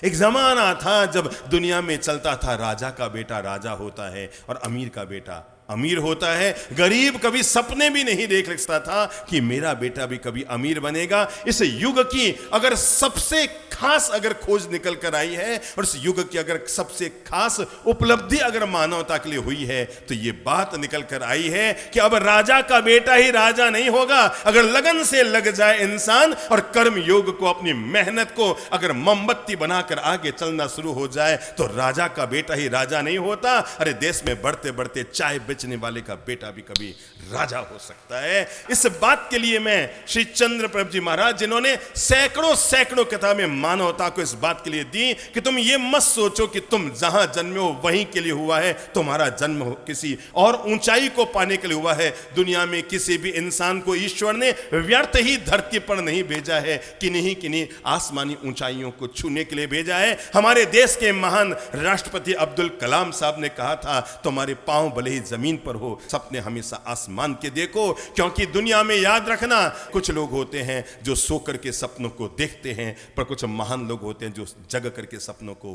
एक जमाना था जब दुनिया में चलता था राजा का बेटा राजा होता है और अमीर का बेटा अमीर होता है। गरीब कभी सपने भी नहीं देख सकता था कि मेरा बेटा भी कभी अमीर बनेगा। इस युग की अगर सबसे खास अगर खोज निकल कर आई है और इस युग की अगर सबसे खास उपलब्धि अगर मानवता के लिए हुई है तो ये बात निकल कर आई है कि अब राजा का बेटा ही राजा नहीं होगा। अगर लगन से लग जाए इंसान और कर्म योग को, अपनी मेहनत को अगर मोमबत्ती बनाकर आगे चलना शुरू हो जाए तो राजा का बेटा ही राजा नहीं होता। अरे देश में बढ़ते बढ़ते चाय बेचने वाले का बेटा भी कभी राजा हो सकता है। इस बात के लिए मैं श्री चंद्र प्रभ जी महाराज, जिन्होंने सैकड़ों सैकड़ों किताबें मानवता को इस बात के लिए दी कि तुम ये मत सोचो कि तुम जहां जन्मे हो वहीं के लिए हुआ है, तुम्हारा जन्म किसी और ऊंचाई को पाने के लिए हुआ है। दुनिया में किसी भी इंसान को ईश्वर ने व्यर्थ ही धरती पर नहीं भेजा है, किन्हीं आसमानी ऊंचाइयों को छूने के लिए भेजा है। हमारे देश के महान राष्ट्रपति अब्दुल कलाम साहब ने कहा था, तुम्हारे पांव भले ही जमीन पर हो, सपने हमेशा आसमान के देखो। क्योंकि दुनिया में याद रखना, कुछ लोग होते हैं जो सो करके सपनों को देखते हैं, पर कुछ महान लोग होते हैं जो जग करके सपनों को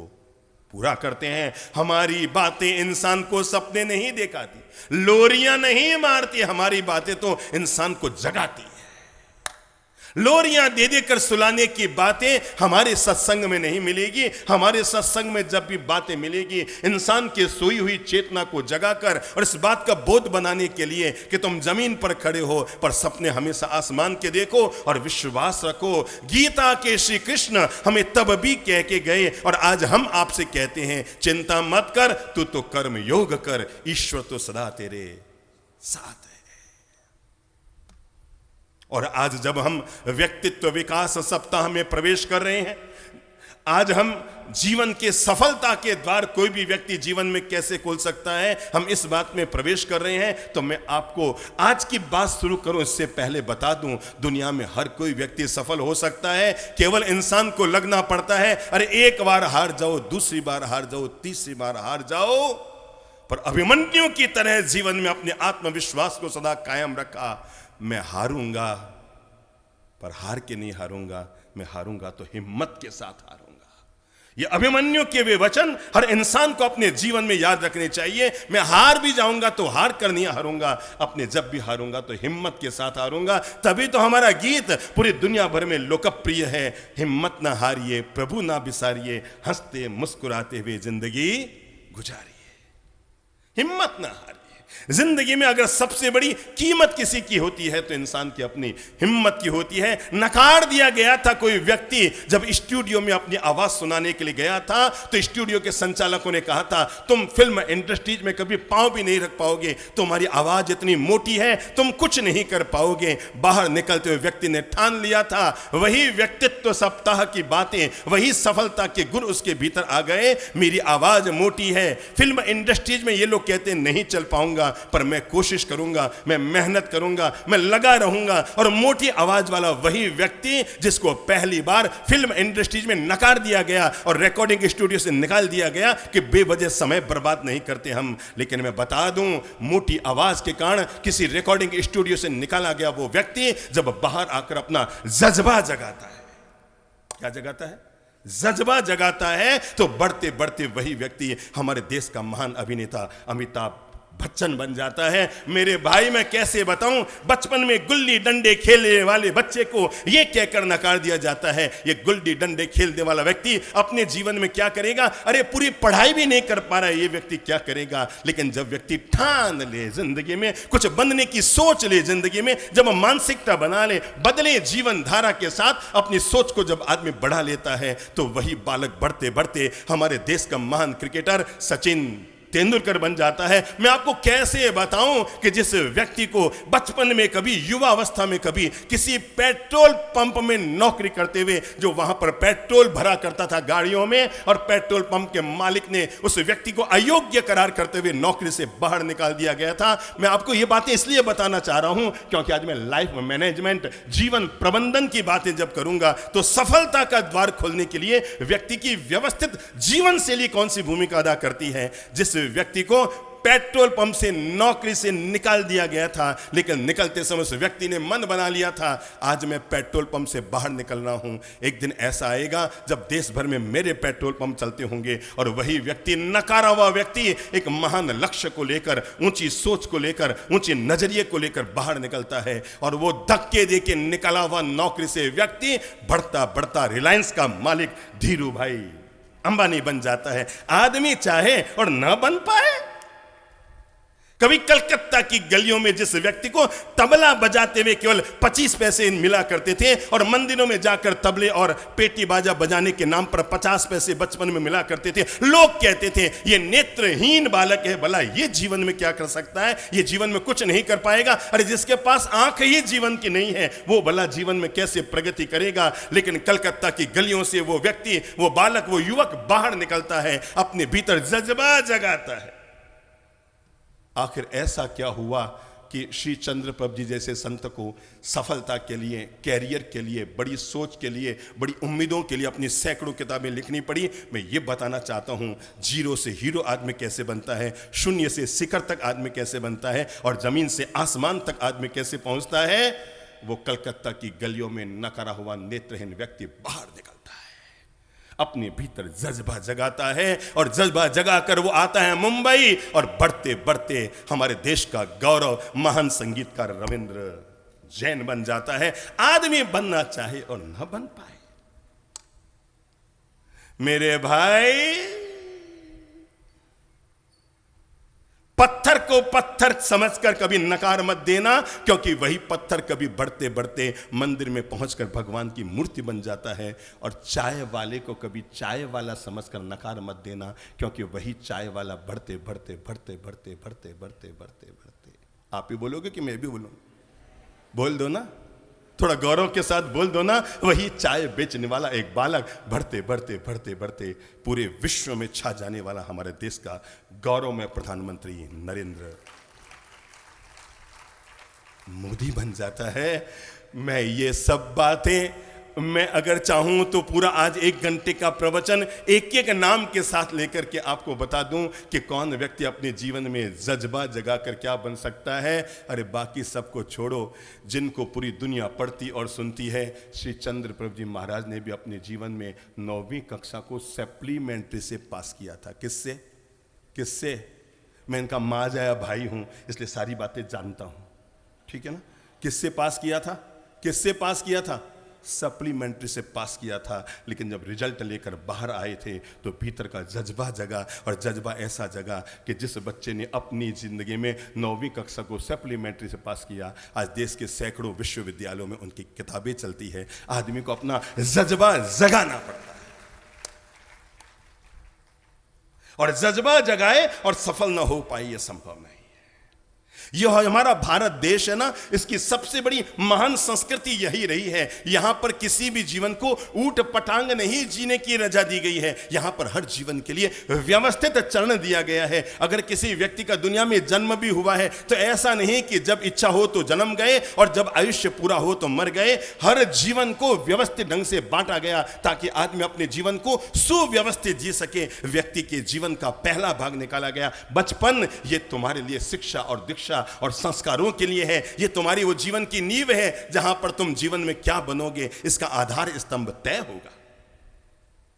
पूरा करते हैं। हमारी बातें इंसान को सपने नहीं दिखाती, लोरियां नहीं मारती, हमारी बातें तो इंसान को जगाती है। लोरियां दे देकर सुलाने की बातें हमारे सत्संग में नहीं मिलेगी। हमारे सत्संग में जब भी बातें मिलेगी, इंसान की सोई हुई चेतना को जगाकर और इस बात का बोध बनाने के लिए कि तुम जमीन पर खड़े हो पर सपने हमेशा आसमान के देखो और विश्वास रखो। गीता के श्री कृष्ण हमें तब भी कह के गए और आज हम आपसे कहते हैं, चिंता मत कर, तू तो कर्म योग कर, ईश्वर तो सदा तेरे साथ है। और आज जब हम व्यक्तित्व विकास सप्ताह में प्रवेश कर रहे हैं, आज हम जीवन के सफलता के द्वार कोई भी व्यक्ति जीवन में कैसे खोल सकता है, हम इस बात में प्रवेश कर रहे हैं। तो मैं आपको आज की बात शुरू करूं इससे पहले बता दूं, दुनिया में हर कोई व्यक्ति सफल हो सकता है। केवल इंसान को लगना पड़ता है, अरे एक बार हार जाओ, दूसरी बार हार जाओ, तीसरी बार हार जाओ, पर अभिमन्यु की तरह जीवन में अपने आत्मविश्वास को सदा कायम रखा। मैं हारूंगा पर हार के नहीं हारूंगा, मैं हारूंगा तो हिम्मत के साथ हारूंगा। ये अभिमन्यु के वे वचन हर इंसान को अपने जीवन में याद रखने चाहिए। मैं हार भी जाऊंगा तो हार कर नहीं हारूंगा, अपने जब भी हारूंगा तो हिम्मत के साथ हारूंगा। तभी तो हमारा गीत पूरी दुनिया भर में लोकप्रिय है, हिम्मत ना हारिए, प्रभु ना बिसारिए, हंसते मुस्कुराते हुए जिंदगी गुजारिए। हिम्मत ना हारिए। जिंदगी में अगर सबसे बड़ी कीमत किसी की होती है तो इंसान की अपनी हिम्मत की होती है। नकार दिया गया था कोई व्यक्ति जब स्टूडियो में अपनी आवाज सुनाने के लिए गया था, तो स्टूडियो के संचालकों ने कहा था, तुम फिल्म इंडस्ट्रीज में कभी पांव भी नहीं रख पाओगे, तुम्हारी आवाज इतनी मोटी है, तुम कुछ नहीं कर पाओगे। बाहर निकलते हुए व्यक्ति ने ठान लिया था, वही व्यक्तित्व सप्ताह की बातें, वही सफलता के गुण उसके भीतर आ गए। मेरी आवाज मोटी है, फिल्म इंडस्ट्रीज में ये लोग कहते नहीं चल पाऊंगा, पर मैं कोशिश करूंगा, मैं मेहनत करूंगा, मैं लगा रहूंगा। और मोटी आवाज वाला वही व्यक्ति जिसको पहली बार फिल्म इंडस्ट्रीज में नकार दिया गया और रिकॉर्डिंग स्टूडियो से निकाल दिया गया कि बेवजह समय बर्बाद नहीं करते हम। लेकिन मैं बता दूं, मोटी आवाज के कारण किसी रिकॉर्डिंग स्टूडियो से निकाला गया वो व्यक्ति जब बाहर आकर अपना जज्बा जगाता है, क्या जगाता है? जज्बा जगाता है, तो बढ़ते बढ़ते वही व्यक्ति हमारे देश का महान अभिनेता अमिताभ बच्चन बन जाता है। मेरे भाई, मैं कैसे बताऊं, बचपन में गुल्ली डंडे खेलने वाले बच्चे को यह कहकर नकार दिया जाता है, ये गुल्ली डंडे खेलने वाला व्यक्ति अपने जीवन में क्या करेगा? अरे पूरी पढ़ाई भी नहीं कर पा रहा है, ये व्यक्ति क्या करेगा? लेकिन जब व्यक्ति ठान ले जिंदगी में कुछ बनने की सोच ले, जिंदगी में जब मानसिकता बना ले, बदले जीवन धारा के साथ अपनी सोच को जब आदमी बढ़ा लेता है, तो वही बालक बढ़ते बढ़ते हमारे देश का महान क्रिकेटर सचिन तेंदुलकर बन जाता है। मैं आपको कैसे बताऊं कि जिस व्यक्ति को बचपन में कभी, युवा अवस्था में कभी किसी पेट्रोल पंप में नौकरी करते हुए, जो वहां पर पेट्रोल भरा करता था गाड़ियों में, और पेट्रोल पंप के मालिक ने उस व्यक्ति को अयोग्य करार करते हुए नौकरी से बाहर निकाल दिया गया था। मैं आपको ये बातें इसलिए बताना चाह रहा हूं क्योंकि आज मैं लाइफ मैनेजमेंट, जीवन प्रबंधन की बातें जब करूंगा तो सफलता का द्वार खोलने के लिए व्यक्ति की व्यवस्थित जीवन शैली कौन सी भूमिका अदा करती है। जिस व्यक्ति को पेट्रोल पंप से नौकरी से निकाल दिया गया था, लेकिन निकलते समय उस व्यक्ति ने मन बना लिया था, आज मैं पेट्रोल पंप से बाहर निकल रहा हूं। एक दिन ऐसा आएगा जब देश भर में मेरे पेट्रोल पंप चलते होंगे। और वही व्यक्ति, नकारा हुआ व्यक्ति, एक महान लक्ष्य को लेकर, ऊंची सोच को लेकर, ऊंचे नजरिए को लेकर बाहर निकलता है। और वो धक्के दे के निकला हुआ नौकरी से व्यक्ति बढ़ता बढ़ता रिलायंस का मालिक धीरू भाई अंबानी बन जाता है। आदमी चाहे और न बन पाए। कभी कलकत्ता की गलियों में जिस व्यक्ति को तबला बजाते हुए केवल 25 पैसे मिला करते थे, और मंदिरों में जाकर तबले और पेटी बाजा बजाने के नाम पर 50 पैसे बचपन में मिला करते थे, लोग कहते थे ये नेत्रहीन बालक है, भला ये जीवन में क्या कर सकता है, ये जीवन में कुछ नहीं कर पाएगा। अरे जिसके पास आंख ही जीवन की नहीं है, वो भला जीवन में कैसे प्रगति करेगा। लेकिन कलकत्ता की गलियों से वो व्यक्ति, वो बालक, वो युवक बाहर निकलता है, अपने भीतर जज्बा जगाता है। आखिर ऐसा क्या हुआ कि श्री चंद्र प्रभु जी जैसे संत को सफलता के लिए, कैरियर के लिए, बड़ी सोच के लिए, बड़ी उम्मीदों के लिए अपनी सैकड़ों किताबें लिखनी पड़ी। मैं ये बताना चाहता हूँ, जीरो से हीरो आदमी कैसे बनता है, शून्य से शिखर तक आदमी कैसे बनता है, और जमीन से आसमान तक आदमी कैसे पहुंचता है। वो कलकत्ता की गलियों में नकारा हुआ नेत्रहीन व्यक्ति बाहर निकलता है, अपने भीतर जज्बा जगाता है, और जज्बा जगाकर वो आता है मुंबई, और बढ़ते बढ़ते हमारे देश का गौरव महान संगीतकार रविंद्र जैन बन जाता है। आदमी बनना चाहे और न बन पाए। मेरे भाई, पत्थर को पत्थर समझकर कभी नकार मत देना, क्योंकि वही पत्थर कभी बढ़ते बढ़ते मंदिर में पहुंचकर भगवान की मूर्ति बन जाता है। और चाय वाले को कभी चाय वाला समझकर नकार मत देना, क्योंकि वही चाय वाला बढ़ते बढ़ते बढ़ते बढ़ते बढ़ते बढ़ते बढ़ते बढ़ते, आप ही बोलोगे कि मैं भी बोलूं? बोल दो ना, थोड़ा गौरव के साथ बोल दो ना, वही चाय बेचने वाला एक बालक बढ़ते बढ़ते बढ़ते बढ़ते पूरे विश्व में छा जाने वाला हमारे देश का गौरवमय प्रधानमंत्री नरेंद्र मोदी बन जाता है। मैं ये सब बातें, मैं अगर चाहूं तो पूरा आज 1 घंटे का प्रवचन एक एक नाम के साथ लेकर के आपको बता दूं कि कौन व्यक्ति अपने जीवन में जज्बा जगाकर क्या बन सकता है। अरे बाकी सबको छोड़ो, जिनको पूरी दुनिया पढ़ती और सुनती है, श्री चंद्र प्रभु जी महाराज ने भी अपने जीवन में 9वीं कक्षा को सप्लीमेंट्री से पास किया था। किससे? किससे? मैं इनका माजाया भाई हूं, इसलिए सारी बातें जानता हूं, ठीक है ना। किससे पास किया था? किससे पास किया था? सप्लीमेंट्री से पास किया था। लेकिन जब रिजल्ट लेकर बाहर आए थे तो भीतर का जज्बा जगा, और जज्बा ऐसा जगा कि जिस बच्चे ने अपनी जिंदगी में 9वीं kक्षा को सप्लीमेंट्री से पास किया, आज देश के सैकड़ों विश्वविद्यालयों में उनकी किताबें चलती है। आदमी को अपना जज्बा जगाना पड़ता है, और जज्बा जगाए और सफल ना हो पाए, यह संभव नहीं। यह हमारा भारत देश है ना, इसकी सबसे बड़ी महान संस्कृति यही रही है। यहां पर किसी भी जीवन को ऊट पटांग नहीं जीने की रजा दी गई है। यहां पर हर जीवन के लिए व्यवस्थित चरण दिया गया है। अगर किसी व्यक्ति का दुनिया में जन्म भी हुआ है तो ऐसा नहीं कि जब इच्छा हो तो जन्म गए और जब आयुष्य पूरा हो तो मर गए। हर जीवन को व्यवस्थित ढंग से बांटा गया ताकि आदमी अपने जीवन को सुव्यवस्थित जी सके। व्यक्ति के जीवन का पहला भाग निकाला गया बचपन। ये तुम्हारे लिए शिक्षा और दीक्षा और संस्कारों के लिए है। ये तुम्हारी वो जीवन की नींव है जहां पर तुम जीवन में क्या बनोगे इसका आधार स्तंभ तय होगा।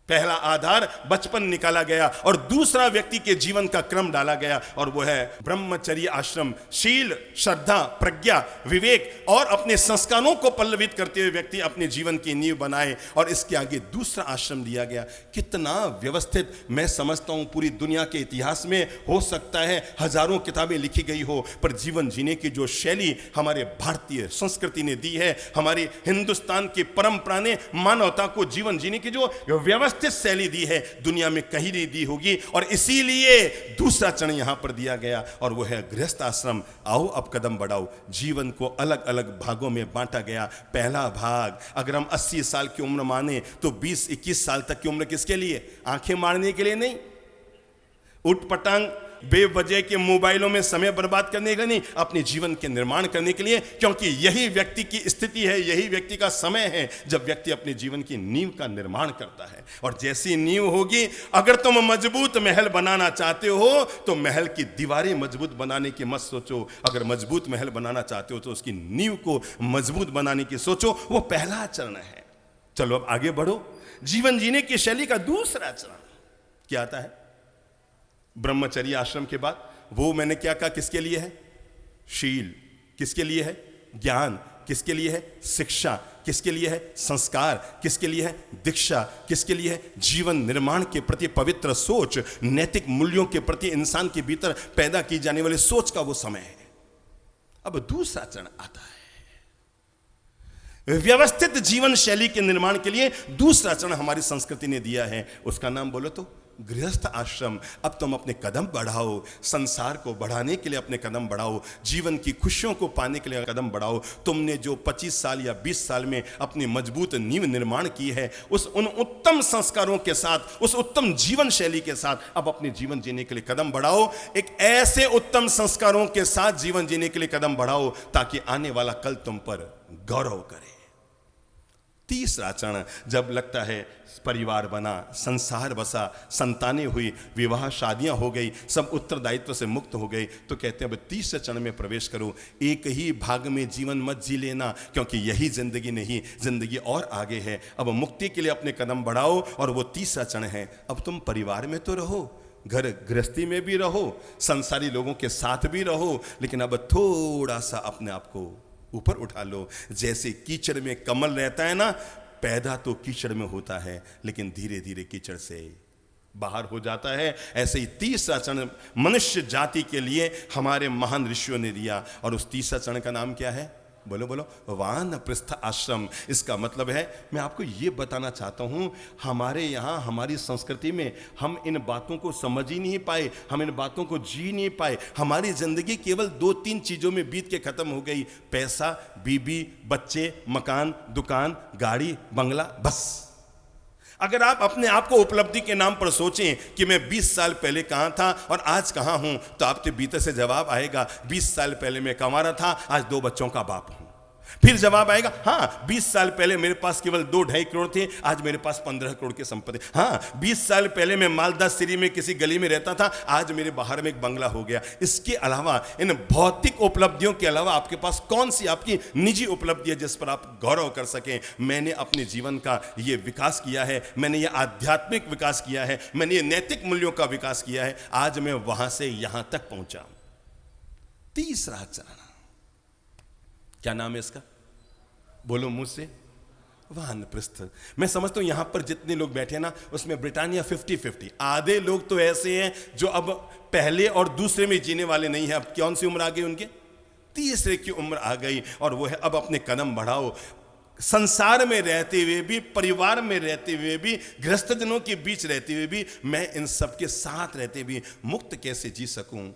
पहला आधार बचपन निकाला गया और दूसरा व्यक्ति के जीवन का क्रम डाला गया और वो है ब्रह्मचर्य आश्रम। शील, श्रद्धा, प्रज्ञा, विवेक और अपने संस्कारों को पल्लवित करते हुए व्यक्ति अपने जीवन की नींव बनाए। और इसके आगे दूसरा आश्रम दिया गया। कितना व्यवस्थित। मैं समझता हूं पूरी दुनिया के इतिहास में हो सकता है हजारों किताबें लिखी गई हो, पर जीवन जीने की जो शैली हमारे भारतीय संस्कृति ने दी है, हमारी हिंदुस्तान की परंपरा ने मानवता को जीवन जीने की जो व्यवस्थित शैली दी है, दुनिया में कहीं नहीं दी होगी। और इसीलिए दूसरा चरण यहां पर दिया गया और वो है गृहस्थ आश्रम। आओ अब कदम बढ़ाओ। जीवन को अलग अलग भागों में बांटा गया। पहला भाग, अगर हम 80 साल की उम्र माने तो 20-21 साल तक की उम्र किसके लिए? आंखें मारने के लिए नहीं, उठ पटांग बेवजह के मोबाइलों में समय बर्बाद करने का नहीं, अपने जीवन के निर्माण करने के लिए, क्योंकि यही व्यक्ति की स्थिति है, यही व्यक्ति का समय है जब व्यक्ति अपने जीवन की नींव का निर्माण करता है। और जैसी नींव होगी, अगर तुम मजबूत महल बनाना चाहते हो तो महल की दीवारें मजबूत बनाने की मत सोचो, अगर मजबूत महल बनाना चाहते हो तो उसकी नींव को मजबूत बनाने की सोचो। वो पहला चरण है। चलो अब आगे बढ़ो। जीवन जीने की शैली का दूसरा चरण क्या आता है? ब्रह्मचर्य आश्रम के बाद वो मैंने क्या कहा, किसके लिए है? शील किसके लिए है? ज्ञान किसके लिए है? शिक्षा किसके लिए है? संस्कार किसके लिए है? दीक्षा किसके लिए है? जीवन निर्माण के प्रति पवित्र सोच, नैतिक मूल्यों के प्रति इंसान के भीतर पैदा की जाने वाली सोच का वो समय है। अब दूसरा चरण आता है। व्यवस्थित जीवन शैली के निर्माण के लिए दूसरा चरण हमारी संस्कृति ने दिया है, उसका नाम बोलो तो गृहस्थ आश्रम। अब तुम अपने कदम बढ़ाओ, संसार को बढ़ाने के लिए अपने कदम बढ़ाओ, जीवन की खुशियों को पाने के लिए कदम बढ़ाओ। तुमने जो 25 साल या 20 साल में अपनी मजबूत नींव निर्माण की है, उन उत्तम संस्कारों के साथ, उस उत्तम जीवन शैली के साथ अब अपने जीवन जीने के लिए कदम बढ़ाओ। एक ऐसे उत्तम संस्कारों के साथ जीवन जीने के लिए कदम बढ़ाओ ताकि आने वाला कल तुम पर गौरव करे। तीसरा चरण जब लगता है परिवार बना, संसार बसा, संतानें हुई, विवाह शादियां हो गई, सब उत्तरदायित्व से मुक्त हो गए, तो कहते हैं अब तीसरे चरण में प्रवेश करो। एक ही भाग में जीवन मत जी लेना, क्योंकि यही जिंदगी नहीं, जिंदगी और आगे है। अब मुक्ति के लिए अपने कदम बढ़ाओ और वो तीसरा चरण है। अब तुम परिवार में तो रहो, घर गृहस्थी में भी रहो, संसारी लोगों के साथ भी रहो, लेकिन अब थोड़ा सा अपने आप को ऊपर उठा लो। जैसे कीचड़ में कमल रहता है ना, पैदा तो कीचड़ में होता है लेकिन धीरे धीरे कीचड़ से बाहर हो जाता है। ऐसे ही तीसरा चरण मनुष्य जाति के लिए हमारे महान ऋषियों ने दिया, और उस तीसरा चरण का नाम क्या है? बोलो बोलो, वानप्रस्थ आश्रम। इसका मतलब है, मैं आपको ये बताना चाहता हूँ, हमारे यहाँ हमारी संस्कृति में हम इन बातों को समझ ही नहीं पाए, हम इन बातों को जी नहीं पाए। हमारी जिंदगी केवल 2-3 चीज़ों में बीत के खत्म हो गई, पैसा, बीबी, बच्चे, मकान, दुकान, गाड़ी, बंगला, बस। अगर आप अपने आप को उपलब्धि के नाम पर सोचें कि मैं 20 साल पहले कहाँ था और आज कहाँ हूँ, तो आपके भीतर से जवाब आएगा, 20 साल पहले मैं कमा रहा था, आज 2 बच्चों का बाप हूँ। फिर जवाब आएगा, हाँ 20 साल पहले मेरे पास केवल 2-2.5 करोड़ थे, आज मेरे पास 15 करोड़ की संपत्ति। हाँ 20 साल पहले मैं मालदा सिरी में किसी गली में रहता था, आज मेरे बाहर में एक बंगला हो गया। इसके अलावा, इन भौतिक उपलब्धियों के अलावा आपके पास कौन सी आपकी निजी उपलब्धि है जिस पर आप गौरव कर सकें? मैंने अपने जीवन का ये विकास किया है, मैंने ये आध्यात्मिक विकास किया है, मैंने ये नैतिक मूल्यों का विकास किया है, आज मैं वहां से यहां तक पहुंचा। तीसरा चरण क्या नाम है इसका? बोलो मुझसे, वानप्रस्थ। मैं समझता हूं यहां पर जितने लोग बैठे हैं ना, उसमें ब्रिटानिया 50-50। आधे लोग तो ऐसे हैं जो अब पहले और दूसरे में जीने वाले नहीं है। अब कौन सी उम्र आ गई उनके? तीसरे की उम्र आ गई, और वो है अब अपने कदम बढ़ाओ। संसार में रहते हुए भी, परिवार में रहते हुए भी, गृहस्थ जनों के बीच रहते हुए भी, मैं इन सबके साथ रहते हुए मुक्त कैसे जी सकूं?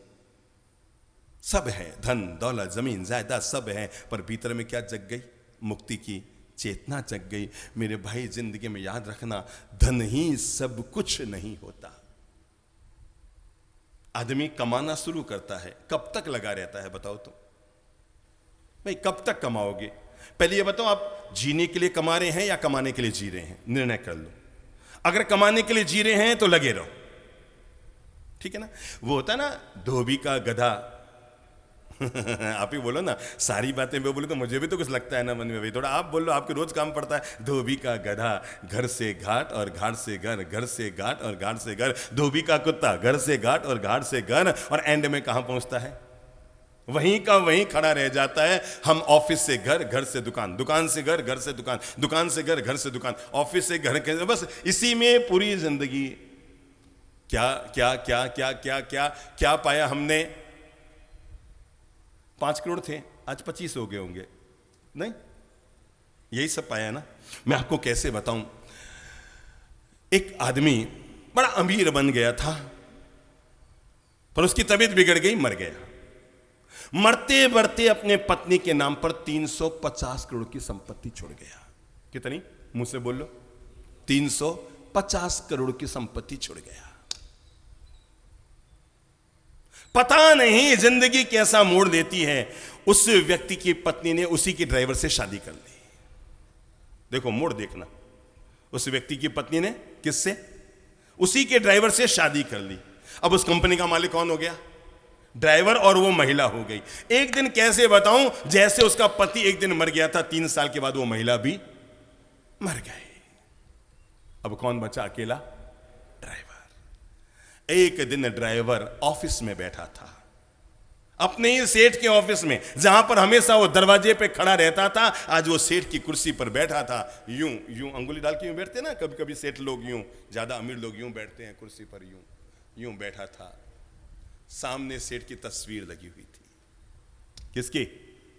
सब है, धन दौलत जमीन जायदाद सब है, पर भीतर में क्या जग गई? मुक्ति की चेतना जग गई। मेरे भाई, जिंदगी में याद रखना, धन ही सब कुछ नहीं होता। आदमी कमाना शुरू करता है, कब तक लगा रहता है बताओ तो? भाई कब तक कमाओगे? पहले ये बताओ, आप जीने के लिए कमा रहे हैं या कमाने के लिए जी रहे हैं? निर्णय कर लो। अगर कमाने के लिए जी रहे हैं तो लगे रहो, ठीक है ना? वो होता है ना, धोबी का गधा। आप ही बोलो ना, सारी बातें मैं बोलूँ तो मुझे भी तो कुछ लगता है ना मन में। भाई थोड़ा आप बोल लो, आपके रोज काम पड़ता है। धोबी का गधा, घर से घाट और घाट से घर, घर से घाट और घाट से घर। धोबी का कुत्ता, घर से घाट और घाट से घर, और एंड में कहाँ पहुँचता है? वहीं का वहीं खड़ा रह जाता है। हम ऑफिस से घर, घर से दुकान, दुकान से घर, घर से दुकान, दुकान से घर, घर से दुकान, ऑफिस से घर, बस इसी में पूरी जिंदगी। क्या क्या क्या क्या क्या क्या क्या पाया हमने? 5 करोड़ थे, आज 25 हो गए होंगे, नहीं? यही सब पाया ना। मैं आपको कैसे बताऊं, एक आदमी बड़ा अमीर बन गया था, पर उसकी तबीयत बिगड़ गई, मर गया। मरते मरते अपने पत्नी के नाम पर 350 करोड़ की संपत्ति छोड़ गया। कितनी? मुंह से बोल लो। 350 करोड़ की संपत्ति छोड़ गया। पता नहीं जिंदगी कैसा मोड़ देती है। उस व्यक्ति की पत्नी ने उसी के ड्राइवर से शादी कर ली। देखो मोड़ देखना, उस व्यक्ति की पत्नी ने किससे? उसी के ड्राइवर से शादी कर ली। अब उस कंपनी का मालिक कौन हो गया? ड्राइवर, और वो महिला हो गई। एक दिन कैसे बताऊं, जैसे उसका पति एक दिन मर गया था, 3 साल के बाद वो महिला भी मर गई। अब कौन बचा? अकेला ड्राइवर। एक दिन ड्राइवर ऑफिस में बैठा था, अपने ही सेठ के ऑफिस में, जहां पर हमेशा वो दरवाजे पे खड़ा रहता था। आज वो सेठ की कुर्सी पर बैठा था। यूं यूं अंगुली डाल के यूं बैठते ना, कभी कभी सेठ लोग यूं, ज्यादा अमीर लोग यूं बैठते हैं कुर्सी पर, यूं यूं बैठा था। सामने सेठ की तस्वीर लगी हुई थी। किसकी?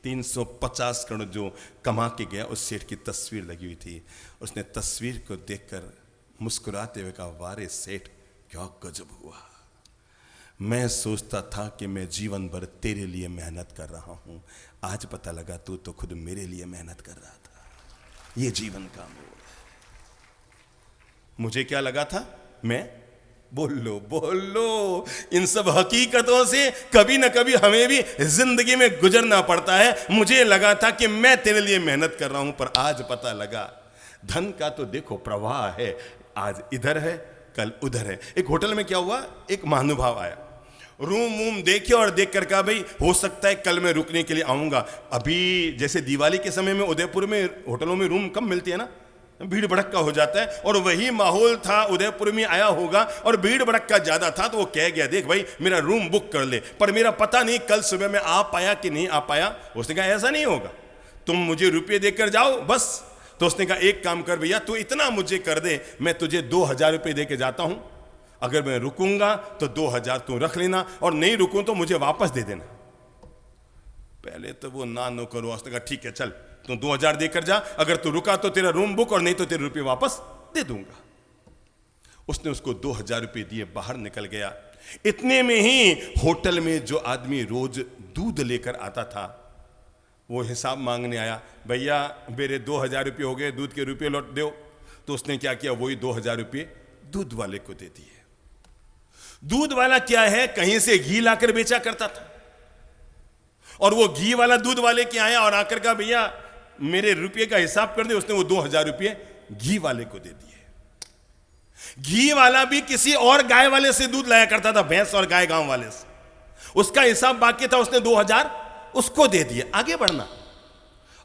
350 करोड़ जो कमा के गया उस सेठ की तस्वीर लगी हुई थी। उसने तस्वीर को देखकर मुस्कुराते हुए कहा, वारे सेठ, क्या गजब हुआ। मैं सोचता था कि मैं जीवन भर तेरे लिए मेहनत कर रहा हूं, आज पता लगा तू तो खुद मेरे लिए मेहनत कर रहा था। ये जीवन का मोड़ है। मुझे क्या लगा था? मैं बोलो इन सब हकीकतों से कभी ना कभी हमें भी जिंदगी में गुजरना पड़ता है। मुझे लगा था कि मैं तेरे लिए मेहनत कर रहा हूं, पर आज पता लगा धन का तो देखो प्रवाह है, आज इधर है कल उधर है। एक होटल में क्या हुआ, एक महानुभाव आया, रूम वूम देखे और देख कर कहा, भाई हो सकता है कल मैं रुकने के लिए आऊंगा। अभी जैसे दिवाली के समय में उदयपुर में होटलों में रूम कम मिलती है ना, भीड़ भड़क्का हो जाता है, और वही माहौल था उदयपुर में आया होगा और भीड़ भड़क्का ज्यादा था। तो वो कह गया, देख भाई मेरा रूम बुक कर ले, पर मेरा पता नहीं कल सुबह में आ पाया कि नहीं आ पाया। उसने कहा ऐसा नहीं होगा, तुम मुझे रुपये देकर जाओ बस। तो उसने कहा एक काम कर भैया, तू इतना मुझे कर दे, मैं तुझे 2000 रुपये दे के जाता हूं, अगर मैं रुकूंगा तो 2000 तू रख लेना, और नहीं रुकूं तो मुझे वापस दे देना। पहले तो वो ना नो करो, उसने कहा ठीक है चल तू 2000 देकर जा, अगर तू रुका तो तेरा रूम बुक और नहीं तो तेरे रुपये वापस दे दूंगा। उसने उसको 2000 रुपये दिए, बाहर निकल गया। इतने में ही होटल में जो आदमी रोज दूध लेकर आता था वो हिसाब मांगने आया, भैया मेरे 2000 रुपये हो गए, दूध के रुपये लौट दो। तो उसने क्या किया, वही 2000 रुपये दूध वाले को दे दिए। दूध वाला क्या है, कहीं से घी लाकर बेचा करता था, और वो घी वाला दूध वाले के आया और आकर कहा, भैया मेरे रुपये का हिसाब कर दे। उसने वो 2000 रुपये घी वाले को दे दिए। घी वाला भी किसी और गाय वाले से दूध लाया करता था, भैंस और गाय गांव वाले से, उसका हिसाब बाकी था, उसने 2000 उसको दे दिए। आगे बढ़ना,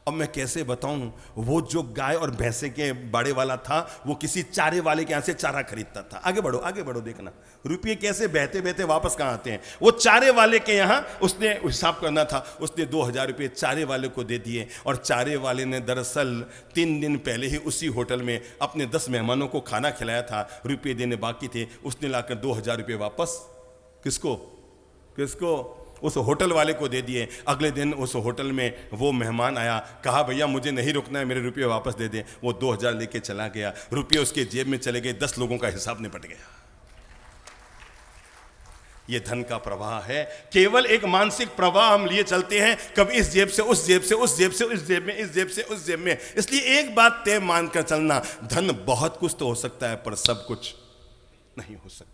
अब मैं कैसे बताऊं, वो जो गाय और भैंसे के बाड़े वाला था वो किसी चारे वाले के यहां से चारा खरीदता था। आगे बढ़ो देखना रुपये कैसे बहते बहते वापस कहां आते हैं। वो चारे वाले के यहां उसने हिसाब करना था, उसने 2000 रुपये चारे वाले को दे दिए, और चारे वाले ने दरअसल 3 दिन पहले ही उसी होटल में अपने 10 मेहमानों को खाना खिलाया था, रुपये देने बाकी थे, उसने लाकर 2000 रुपये वापस किसको उस होटल वाले को दे दिए। अगले दिन उस होटल में वो मेहमान आया, कहा भैया मुझे नहीं रुकना है, मेरे रुपये वापस दे दे। वो 2000 लेके चला गया, रुपये उसके जेब में चले गए, 10 लोगों का हिसाब निपट गया। ये धन का प्रवाह है, केवल एक मानसिक प्रवाह हम लिए चलते हैं, कभी इस जेब से उस जेब से, उस जेब से उस जेब में, इस जेब से उस जेब में। इसलिए एक बात तय मानकर चलना, धन बहुत कुछ तो हो सकता है पर सब कुछ नहीं हो सकता।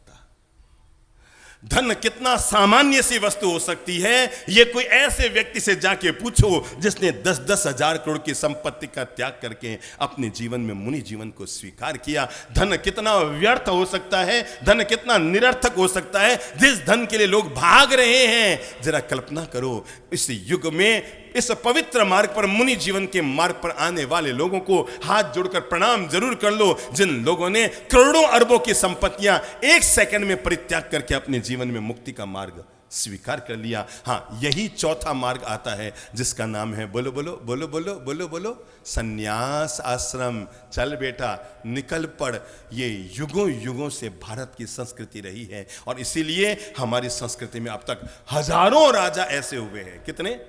धन कितना सामान्य सी वस्तु हो सकती है, यह कोई ऐसे व्यक्ति से जाके पूछो जिसने 10-10 हजार करोड़ की संपत्ति का त्याग करके अपने जीवन में मुनि जीवन को स्वीकार किया। धन कितना व्यर्थ हो सकता है, धन कितना निरर्थक हो सकता है, जिस धन के लिए लोग भाग रहे हैं। जरा कल्पना करो, इस युग में इस पवित्र मार्ग पर, मुनि जीवन के मार्ग पर आने वाले लोगों को हाथ जोड़कर प्रणाम जरूर कर लो, जिन लोगों ने करोड़ों अरबों की संपत्तियां एक सेकंड में परित्याग करके अपने जीवन में मुक्ति का मार्ग स्वीकार कर लिया। हाँ, यही चौथा मार्ग आता है जिसका नाम है, बोलो बोलो बोलो बोलो बोलो बोलो, संन्यास आश्रम। चल बेटा निकल पड़। ये युगों युगों से भारत की संस्कृति रही है, और इसीलिए हमारी संस्कृति में अब तक हजारों राजा ऐसे हुए हैं। कितने?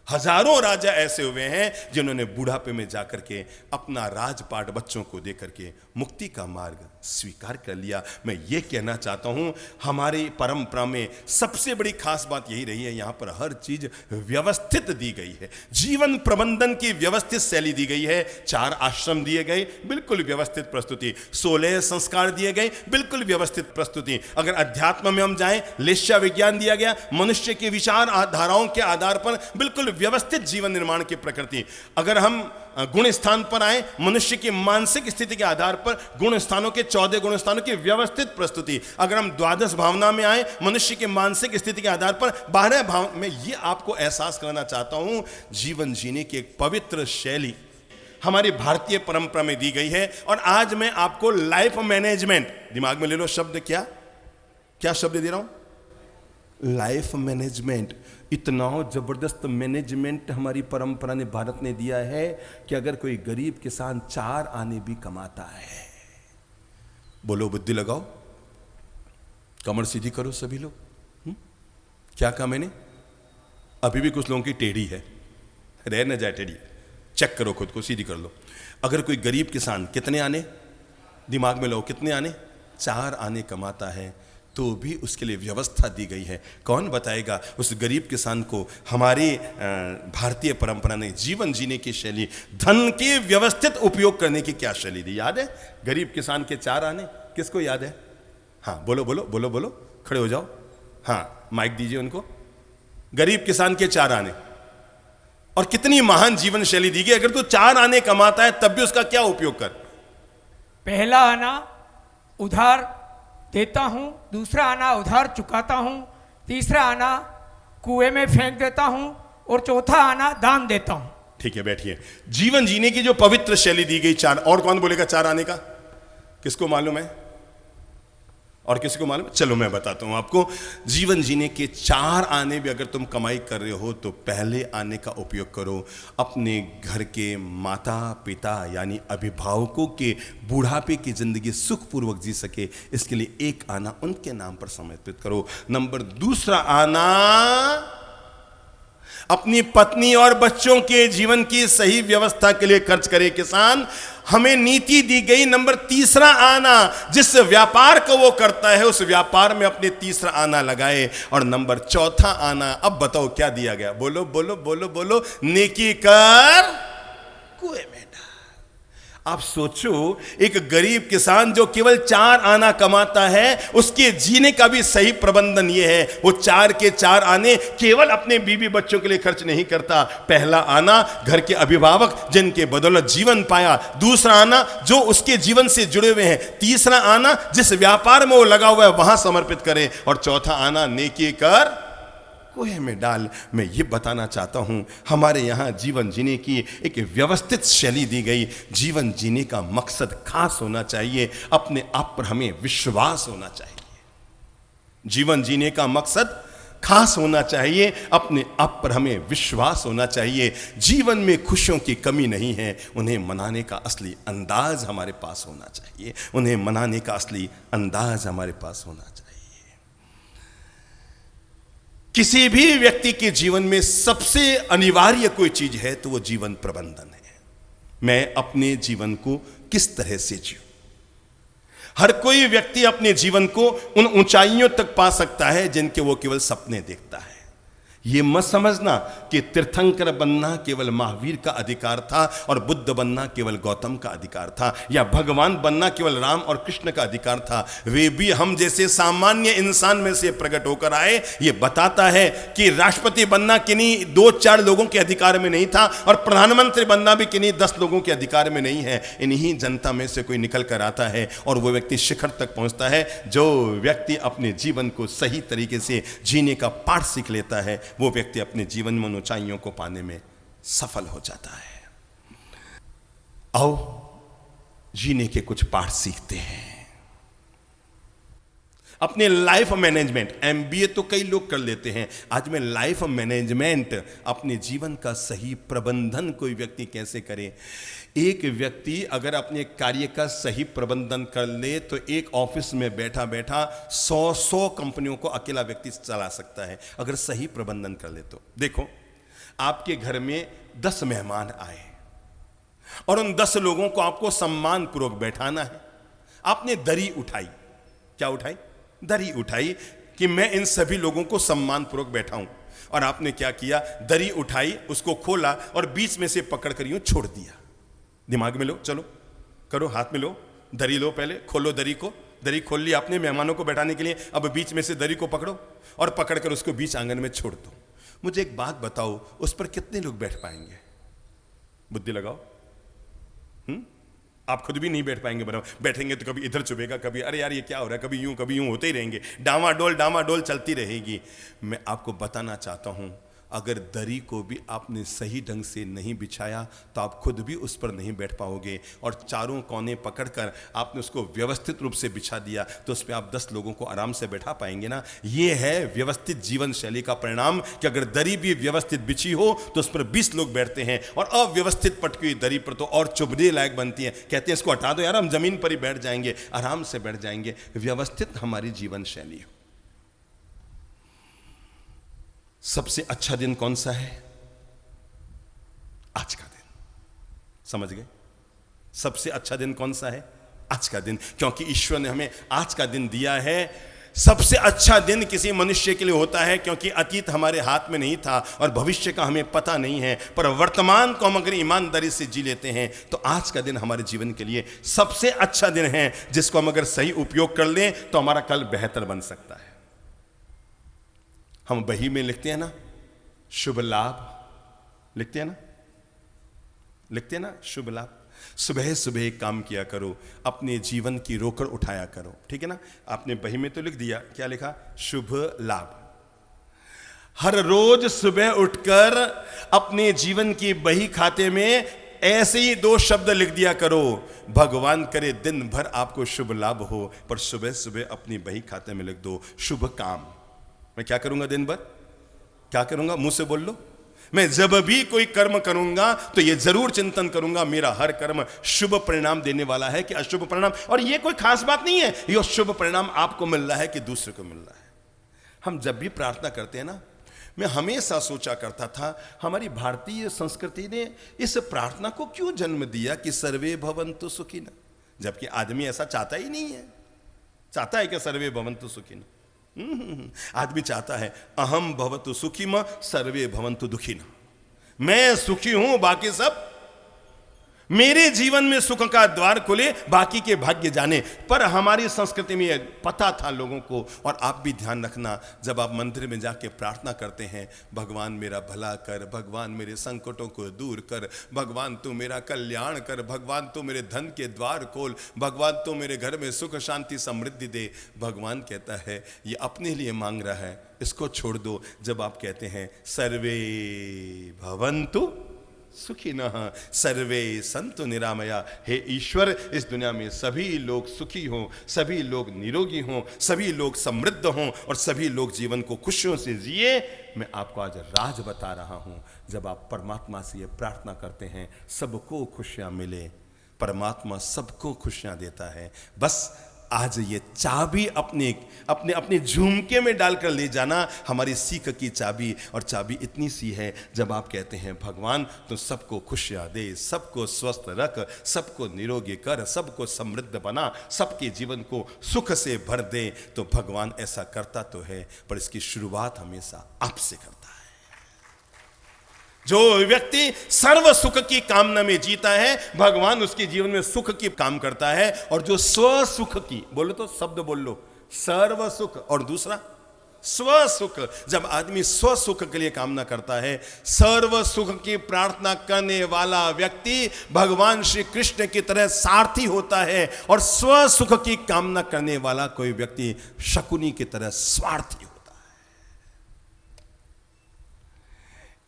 हजारों राजा ऐसे हुए हैं जिन्होंने बुढ़ापे में जाकर के अपना राजपाट बच्चों को देकर के मुक्ति का मार्ग स्वीकार कर लिया। मैं ये कहना चाहता हूं, हमारी परंपरा में सबसे बड़ी खास बात यही रही है, यहां पर हर चीज व्यवस्थित दी गई है। जीवन प्रबंधन की व्यवस्थित शैली दी गई है। 4 आश्रम दिए गए, बिल्कुल व्यवस्थित प्रस्तुति। 16 संस्कार दिए गए, बिल्कुल व्यवस्थित प्रस्तुति। अगर अध्यात्म में हम जाएं, लेश्या विज्ञान दिया गया, मनुष्य के विचार धाराओं के आधार पर बिल्कुल व्यवस्थित जीवन निर्माण की प्रकृति। अगर हम गुण स्थान पर आए, मनुष्य की मानसिक स्थिति के आधार पर गुण स्थानों के 14 गुण स्थानों की व्यवस्थित प्रस्तुति। अगर हम द्वादश भावना में आए, मनुष्य की मानसिक स्थिति के आधार पर 12 भाव में, ये आपको एहसास कराना चाहता हूं, जीवन जीने की एक पवित्र शैली हमारी भारतीय परंपरा में दी गई है। और आज मैं आपको लाइफ मैनेजमेंट, दिमाग में ले लो शब्द, क्या शब्द दे रहा हूं, लाइफ मैनेजमेंट। इतना जबरदस्त मैनेजमेंट हमारी परंपरा ने, भारत ने दिया है कि अगर कोई गरीब किसान 4 आने भी कमाता है, बोलो बुद्धि लगाओ, कमर सीधी करो सभी लोग। क्या कहा मैंने? अभी भी कुछ लोगों की टेढ़ी है, रह न जाए टेढ़ी, चेक करो खुद को, सीधी कर लो। अगर कोई गरीब किसान कितने आने, दिमाग में लो, कितने आने, 4 आने कमाता है, तो भी उसके लिए व्यवस्था दी गई है। कौन बताएगा उस गरीब किसान को? हमारी भारतीय परंपरा ने जीवन जीने की शैली, धन के व्यवस्थित उपयोग करने की क्या शैली दी, याद है? गरीब किसान के 4 आने किसको याद है? हाँ बोलो बोलो बोलो बोलो, खड़े हो जाओ, हाँ माइक दीजिए उनको। गरीब किसान के 4 आने, और कितनी महान जीवन शैली दी गई। अगर तू 4 आने कमाता है तब भी उसका क्या उपयोग कर? पहला आना उधार देता हूं, दूसरा आना उधार चुकाता हूं, तीसरा आना कुएं में फेंक देता हूं, और चौथा आना दान देता हूं। ठीक है, बैठिए। जीवन जीने की जो पवित्र शैली दी गई 4, और कौन बोलेगा 4 आने का? किसको मालूम है? और किसी को मालूम? चलो मैं बताता हूं आपको। जीवन जीने के 4 आने भी अगर तुम कमाई कर रहे हो तो पहले आने का उपयोग करो। अपने घर के माता पिता यानी अभिभावकों के बुढ़ापे की जिंदगी सुखपूर्वक जी सके, इसके लिए 1 आना उनके नाम पर समर्पित करो। नंबर 2 आना अपनी पत्नी और बच्चों के जीवन की सही व्यवस्था के लिए खर्च करे किसान। हमें नीति दी गई। नंबर 3 आना, जिस व्यापार को वो करता है उस व्यापार में अपने 3 आना लगाए। और नंबर 4 आना, अब बताओ क्या दिया गया? बोलो बोलो बोलो बोलो, नेकी कर कुएं में डाल। आप सोचो, एक गरीब किसान जो केवल 4 आना कमाता है, उसके जीने का भी सही प्रबंधन यह है, वो 4 के 4 आने केवल अपने बीवी बच्चों के लिए खर्च नहीं करता। पहला आना घर के अभिभावक जिनके बदौलत जीवन पाया, 2 आना जो उसके जीवन से जुड़े हुए हैं, 3 आना जिस व्यापार में वो लगा हुआ है वहां समर्पित करें, और 4 आना नेकी कर कुएं में डाल। मैं ये बताना चाहता हूं, हमारे यहां जीवन जीने की एक व्यवस्थित शैली दी गई। जीवन जीने का मकसद खास होना चाहिए, अपने आप पर हमें विश्वास होना चाहिए। जीवन जीने का मकसद खास होना चाहिए, अपने आप पर हमें विश्वास होना चाहिए। जीवन में खुशियों की कमी नहीं है, उन्हें मनाने का असली अंदाज हमारे पास होना चाहिए। उन्हें मनाने का असली अंदाज हमारे पास होना चाहिए। किसी भी व्यक्ति के जीवन में सबसे अनिवार्य कोई चीज है तो वो जीवन प्रबंधन है। मैं अपने जीवन को किस तरह से जीऊं? हर कोई व्यक्ति अपने जीवन को उन ऊंचाइयों तक पा सकता है जिनके वो केवल सपने देखता है। ये मत समझना कि तीर्थंकर बनना केवल महावीर का अधिकार था और बुद्ध बनना केवल गौतम का अधिकार था, या भगवान बनना केवल राम और कृष्ण का अधिकार था। वे भी हम जैसे सामान्य इंसान में से प्रकट होकर आए। ये बताता है कि राष्ट्रपति बनना किन्हीं 2-4 लोगों के अधिकार में नहीं था, और प्रधानमंत्री बनना भी किन्हीं 10 लोगों के अधिकार में नहीं है। इन्हीं जनता में से कोई निकल कर आता है और वो व्यक्ति शिखर तक पहुंचता है। जो व्यक्ति अपने जीवन को सही तरीके से जीने का पाठ सीख लेता है, वो व्यक्ति अपने जीवन में ऊंचाइयों को पाने में सफल हो जाता है। आओ जीने के कुछ पाठ सीखते हैं। अपने लाइफ मैनेजमेंट, एमबीए तो कई लोग कर लेते हैं, आज मैं लाइफ मैनेजमेंट, अपने जीवन का सही प्रबंधन कोई व्यक्ति कैसे करे। एक व्यक्ति अगर अपने कार्य का सही प्रबंधन कर ले तो एक ऑफिस में बैठा बैठा 100 कंपनियों को अकेला व्यक्ति चला सकता है, अगर सही प्रबंधन कर ले तो। देखो, आपके घर में 10 मेहमान आए और उन 10 लोगों को आपको सम्मान पूर्वक बैठाना है। आपने दरी उठाई, क्या उठाई? दरी उठाई कि मैं इन सभी लोगों को सम्मान पूर्वक बैठाऊं। और आपने क्या किया? दरी उठाई, उसको खोला और बीच में से पकड़ कर यूं छोड़ दिया। दिमाग में लो, चलो करो, हाथ में लो, दरी लो, पहले खोलो दरी को। दरी खोल ली आपने मेहमानों को बैठाने के लिए। अब बीच में से दरी को पकड़ो और पकड़कर उसको बीच आंगन में छोड़ दो। मुझे एक बात बताओ, उस पर कितने लोग बैठ पाएंगे? बुद्धि लगाओ। आप खुद भी नहीं बैठ पाएंगे बराबर। बैठेंगे तो कभी इधर चुभेगा, कभी अरे यार ये क्या हो रहा है, कभी यूं होते ही रहेंगे। डामाडोल चलती रहेगी। मैं आपको बताना चाहता हूं, अगर दरी को भी आपने सही ढंग से नहीं बिछाया तो आप खुद भी उस पर नहीं बैठ पाओगे। और चारों कोने पकड़कर आपने उसको व्यवस्थित रूप से बिछा दिया तो उस पर आप 10 लोगों को आराम से बैठा पाएंगे ना। ये है व्यवस्थित जीवन शैली का परिणाम कि अगर दरी भी व्यवस्थित बिछी हो तो उस पर 20 लोग बैठते हैं, और अव्यवस्थित पटकी हुई दरी पर तो और चुभने लायक बनती है। कहते हैं इसको हटा दो यार, हम जमीन पर ही बैठ जाएंगे, आराम से बैठ जाएंगे। व्यवस्थित हमारी जीवन शैली हो। सबसे अच्छा दिन कौन सा है? आज का दिन। समझ गए? सबसे अच्छा दिन कौन सा है? आज का दिन। क्योंकि ईश्वर ने हमें आज का दिन दिया है। सबसे अच्छा दिन किसी मनुष्य के लिए होता है क्योंकि अतीत हमारे हाथ में नहीं था और भविष्य का हमें पता नहीं है, पर वर्तमान को हम अगर ईमानदारी से जी लेते हैं तो आज का दिन हमारे जीवन के लिए सबसे अच्छा दिन है, जिसको हम अगर सही उपयोग कर लें तो हमारा कल बेहतर बन सकता है। हम बही में लिखते हैं ना, शुभ लाभ लिखते हैं ना, शुभ लाभ। सुबह सुबह एक काम किया करो, अपने जीवन की रोकड़ उठाया करो, ठीक है ना। आपने बही में तो लिख दिया, क्या लिखा? शुभ लाभ। हर रोज सुबह उठकर अपने जीवन की बही खाते में ऐसे ही 2 शब्द लिख दिया करो, भगवान करे दिन भर आपको शुभ लाभ हो। पर सुबह सुबह अपनी बही खाते में लिख दो, शुभ काम। मैं क्या करूंगा दिन भर? क्या करूंगा? मुंह से बोल लो। मैं जब भी कोई कर्म करूंगा तो ये जरूर चिंतन करूंगा, मेरा हर कर्म शुभ परिणाम देने वाला है कि अशुभ परिणाम। और ये कोई खास बात नहीं है, ये शुभ परिणाम आपको मिल रहा है कि दूसरे को मिल रहा है। हम जब भी प्रार्थना करते हैं ना, मैं हमेशा सोचा करता था, हमारी भारतीय संस्कृति ने इस प्रार्थना को क्यों जन्म दिया कि सर्वे भवन्तु सुखिनः, जबकि आदमी ऐसा चाहता ही नहीं है। चाहता है कि सर्वे भवन्तु सुखिनः? आदमी चाहता है अहम भवतु सुखिम सर्वे भवन्तु दुखिनः। मैं सुखी हूं, बाकी सब मेरे जीवन में सुख का द्वार खुले, बाकी के भाग्य जाने। पर हमारी संस्कृति में पता था लोगों को। और आप भी ध्यान रखना, जब आप मंदिर में जाके प्रार्थना करते हैं, भगवान मेरा भला कर, भगवान मेरे संकटों को दूर कर, भगवान तू मेरा कल्याण कर, भगवान तू मेरे धन के द्वार खोल, भगवान तू मेरे घर में सुख शांति समृद्धि दे। भगवान कहता है ये अपने लिए मांग रहा है, इसको छोड़ दो। जब आप कहते हैं सर्वे भवन्तु सुखिनः सर्वे सन्तु निरामया, हे ईश्वर इस दुनिया में सभी लोग सुखी हों, सभी लोग निरोगी हों, सभी लोग समृद्ध हों और सभी लोग जीवन को खुशियों से जिए। मैं आपको आज राज बता रहा हूं, जब आप परमात्मा से ये प्रार्थना करते हैं सबको खुशियां मिले। परमात्मा सबको खुशियां देता है। बस आज ये चाबी अपने झुमके में डालकर ले जाना हमारी सीख की चाबी। और चाबी इतनी सी है, जब आप कहते हैं भगवान तो सबको खुशियां दे, सबको स्वस्थ रख, सबको निरोगी कर, सबको समृद्ध बना, सबके जीवन को सुख से भर दे, तो भगवान ऐसा करता तो है, पर इसकी शुरुआत हमेशा आपसे करता है। जो व्यक्ति सर्व सुख की कामना में जीता है, भगवान उसके जीवन में सुख की काम करता है। और जो स्व सुख की, बोलो तो शब्द बोल लो, सर्व सुख और दूसरा स्व सुख। जब आदमी स्व सुख के लिए कामना करता है, सर्व सुख की प्रार्थना करने वाला व्यक्ति भगवान श्री कृष्ण की तरह सारथी होता है। और स्व सुख की कामना करने वाला कोई व्यक्ति शकुनी की तरह स्वार्थी होता है।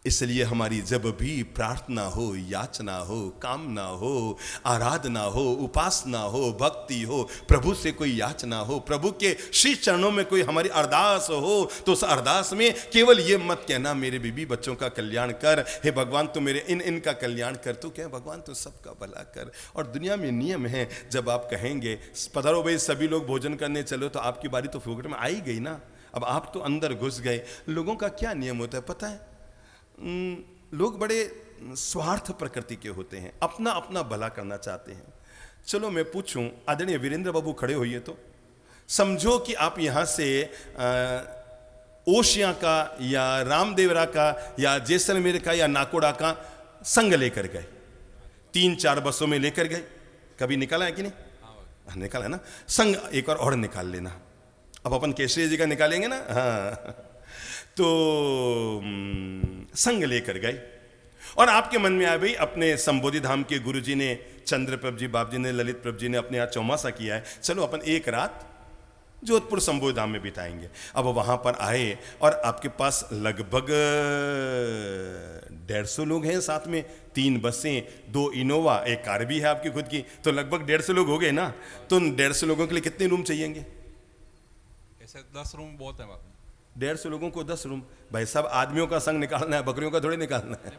इसलिए हमारी जब भी प्रार्थना हो, याचना हो, कामना हो, आराधना हो, उपासना हो, भक्ति हो, प्रभु से कोई याचना हो, प्रभु के श्री चरणों में कोई हमारी अरदास हो, तो उस अरदास में केवल ये मत कहना मेरे बीबी बच्चों का कल्याण कर, हे भगवान तू मेरे इनका कल्याण कर, तू कह भगवान तू सबका भला कर। और दुनिया में नियम है, जब आप कहेंगे पधारो भाई सभी लोग भोजन करने चलो, तो आपकी बारी तो फोकट में आई गई ना। अब आप तो अंदर घुस गए। लोगों का क्या नियम होता है पता है? लोग बड़े स्वार्थ प्रकृति के होते हैं, अपना अपना भला करना चाहते हैं। चलो मैं पूछूं, आदरणीय वीरेंद्र बाबू खड़े होइए, तो समझो कि आप यहां से ओशिया का या रामदेवरा का या जैसलमेर का या नाकोड़ा का संग लेकर गए, 3-4 बसों में लेकर गए, कभी निकाला है कि नहीं? निकाला है ना। संग एक और निकाल लेना। अब अपन केसरी जी का निकालेंगे ना, हाँ। तो संग लेकर गए और आपके मन में आया भाई अपने संबोधि धाम के गुरुजी ने, चंद्रप्रभ जी बाप जी ने, ललित प्रभ जी ने अपने यहाँ चौमासा किया है, चलो अपन एक रात जोधपुर संबोधि धाम में बिताएंगे। अब वहां पर आए और आपके पास लगभग 150 लोग हैं साथ में, 3 बसें, 2 इनोवा, एक कार भी है आपकी खुद की, तो लगभग 150 लोग हो गए ना। तो 150 लोगों के लिए कितने रूम चाहिएंगे? ऐसे 10 रूम बहुत है बाबू। 150 लोगों को 10 रूम। भाई साहब, आदमियों का संग निकालना है, बकरियों का थोड़ी निकालना है।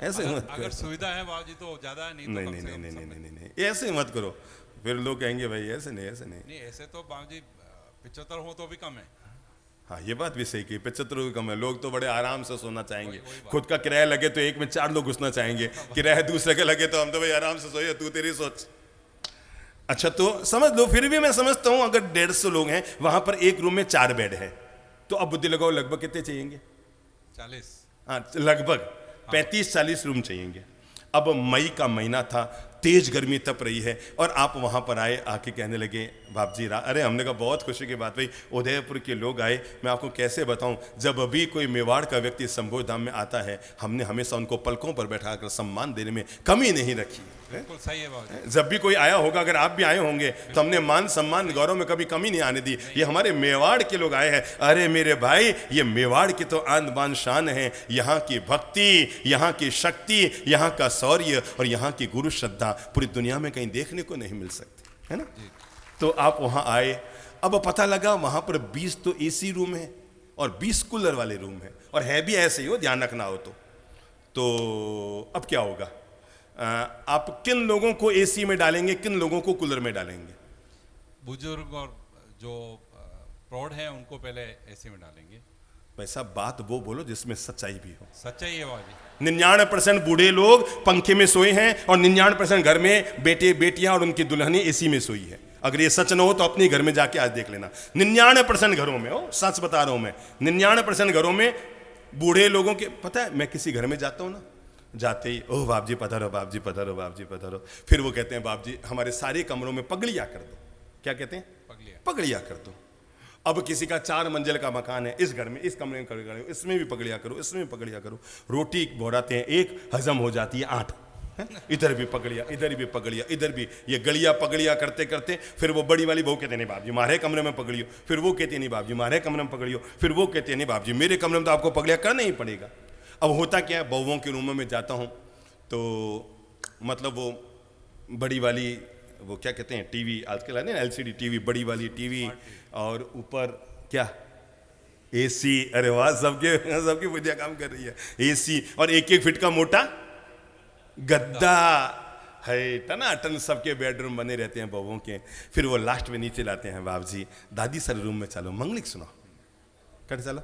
ऐसे मत अगर करो। सुविधा है बाबू जी तो ज्यादा है, नहीं तो नहीं कम नहीं से नहीं कम नहीं सब नहीं में। नहीं नहीं, ऐसे मत करो, फिर लोग कहेंगे भाई ऐसे नहीं ऐसे नहीं। नहीं ऐसे तो बाबू जी 75 हो तो भी कम है। हाँ, ये बात भी सही की, 75 भी कम है। लोग तो बड़े आराम से सोना चाहेंगे। वही बात। खुद का किराया लगे तो एक में 4 लोग घुसना चाहेंगे, किराया दूसरे के लगे तो हम तो भाई आराम से सोइए, तू तेरी सोच। अच्छा तो समझ लो, फिर भी मैं समझता हूं अगर 150 लोग हैं, वहां पर एक रूम में 4 बेड है, तो अब बुद्धि लगाओ लगभग कितने चाहिएंगे? 40। हाँ, लगभग 35-40 रूम चाहिएंगे। अब मई का महीना था, तेज गर्मी तप रही है और आप वहां पर आए, आके कहने लगे बाप जी अरे हमने कहा बहुत खुशी की बात भाई, उदयपुर के लोग आए। मैं आपको कैसे बताऊं, जब भी कोई मेवाड़ का व्यक्ति संबोधि धाम में आता है, हमने हमेशा उनको पलकों पर बैठाकर सम्मान देने में कमी नहीं रखी। बिल्कुल सही है बाबू जी। जब भी कोई आया होगा, अगर आप भी आए होंगे, तो हमने मान सम्मान गौरव में कभी कमी नहीं आने दी। ये हमारे मेवाड़ के लोग आए हैं, अरे मेरे भाई ये मेवाड़ की तो आन बान शान है। यहाँ की भक्ति, यहाँ की शक्ति, यहाँ का शौर्य और यहाँ की गुरु श्रद्धा पूरी दुनिया में कहीं देखने को नहीं मिल सकती, है ना। तो आप वहाँ आए, अब पता लगा वहाँ पर 20 तो एसी रूम है और 20 कूलर वाले रूम है, और है भी ऐसे ही हो, ध्यान रखना हो तो अब क्या होगा? आप किन लोगों को एसी में डालेंगे, किन लोगों को कूलर में डालेंगे? बुजुर्ग और जो प्रौढ़ हैं उनको पहले एसी में डालेंगे। वैसा बात वो बोलो जिसमें सच्चाई भी हो। सच्चाई है बाबू जी। 99% बूढ़े लोग पंखे में सोए हैं और 99% घर में बेटे बेटियां और उनकी दुल्हनी एसी में सोई है। अगर ये सच न हो तो अपने घर में जाके आज देख लेना। 99% घरों में, हो सच बता रहा हूं मैं, 99% घरों में बूढ़े लोगों के, पता है मैं किसी घर में जाता हूं ना, जाते ही ओह बाप जी पधारो, बाप जी पधारो, बाप जी पधारो, फिर वो कहते हैं बाप जी हमारे सारे कमरों में पगड़िया कर दो। क्या कहते हैं? पगड़िया कर दो। अब किसी का 4 मंजिल का मकान है, इस घर में इस कमरे में पगड़िया करो, इसमें भी पगड़िया करो, इसमें भी पगड़िया करो। रोटी बोराते हैं, एक हजम हो जाती है 8, इधर भी पगड़िया, इधर भी पगड़िया, इधर भी, ये गलिया पगड़िया करते करते फिर वो बड़ी वाली बहू कहते नहीं बाप जी मारे कमरे में पगड़ियो, फिर वो कहते नहीं बाप जी मारे कमरे में पगड़ियो, फिर वो कहते नहीं बाप जी मेरे कमरे में तो आपको पगड़िया करना ही पड़ेगा। अब होता क्या है, बहुओं के रूमों में जाता हूँ तो मतलब वो बड़ी वाली, वो क्या कहते हैं, टीवी आजकल है ना, LCD टीवी, बड़ी वाली टीवी, और ऊपर क्या एसी, अरे वाह सबकी बुद्धियां काम कर रही है, एसी, और 1-1 फीट का मोटा गद्दा है, टनाटन सबके बेडरूम बने रहते हैं बहुओं के। फिर वो लास्ट में नीचे लाते हैं, बाप जी दादी सर रूम में चलो मंगलिक सुनाओ, कट चलो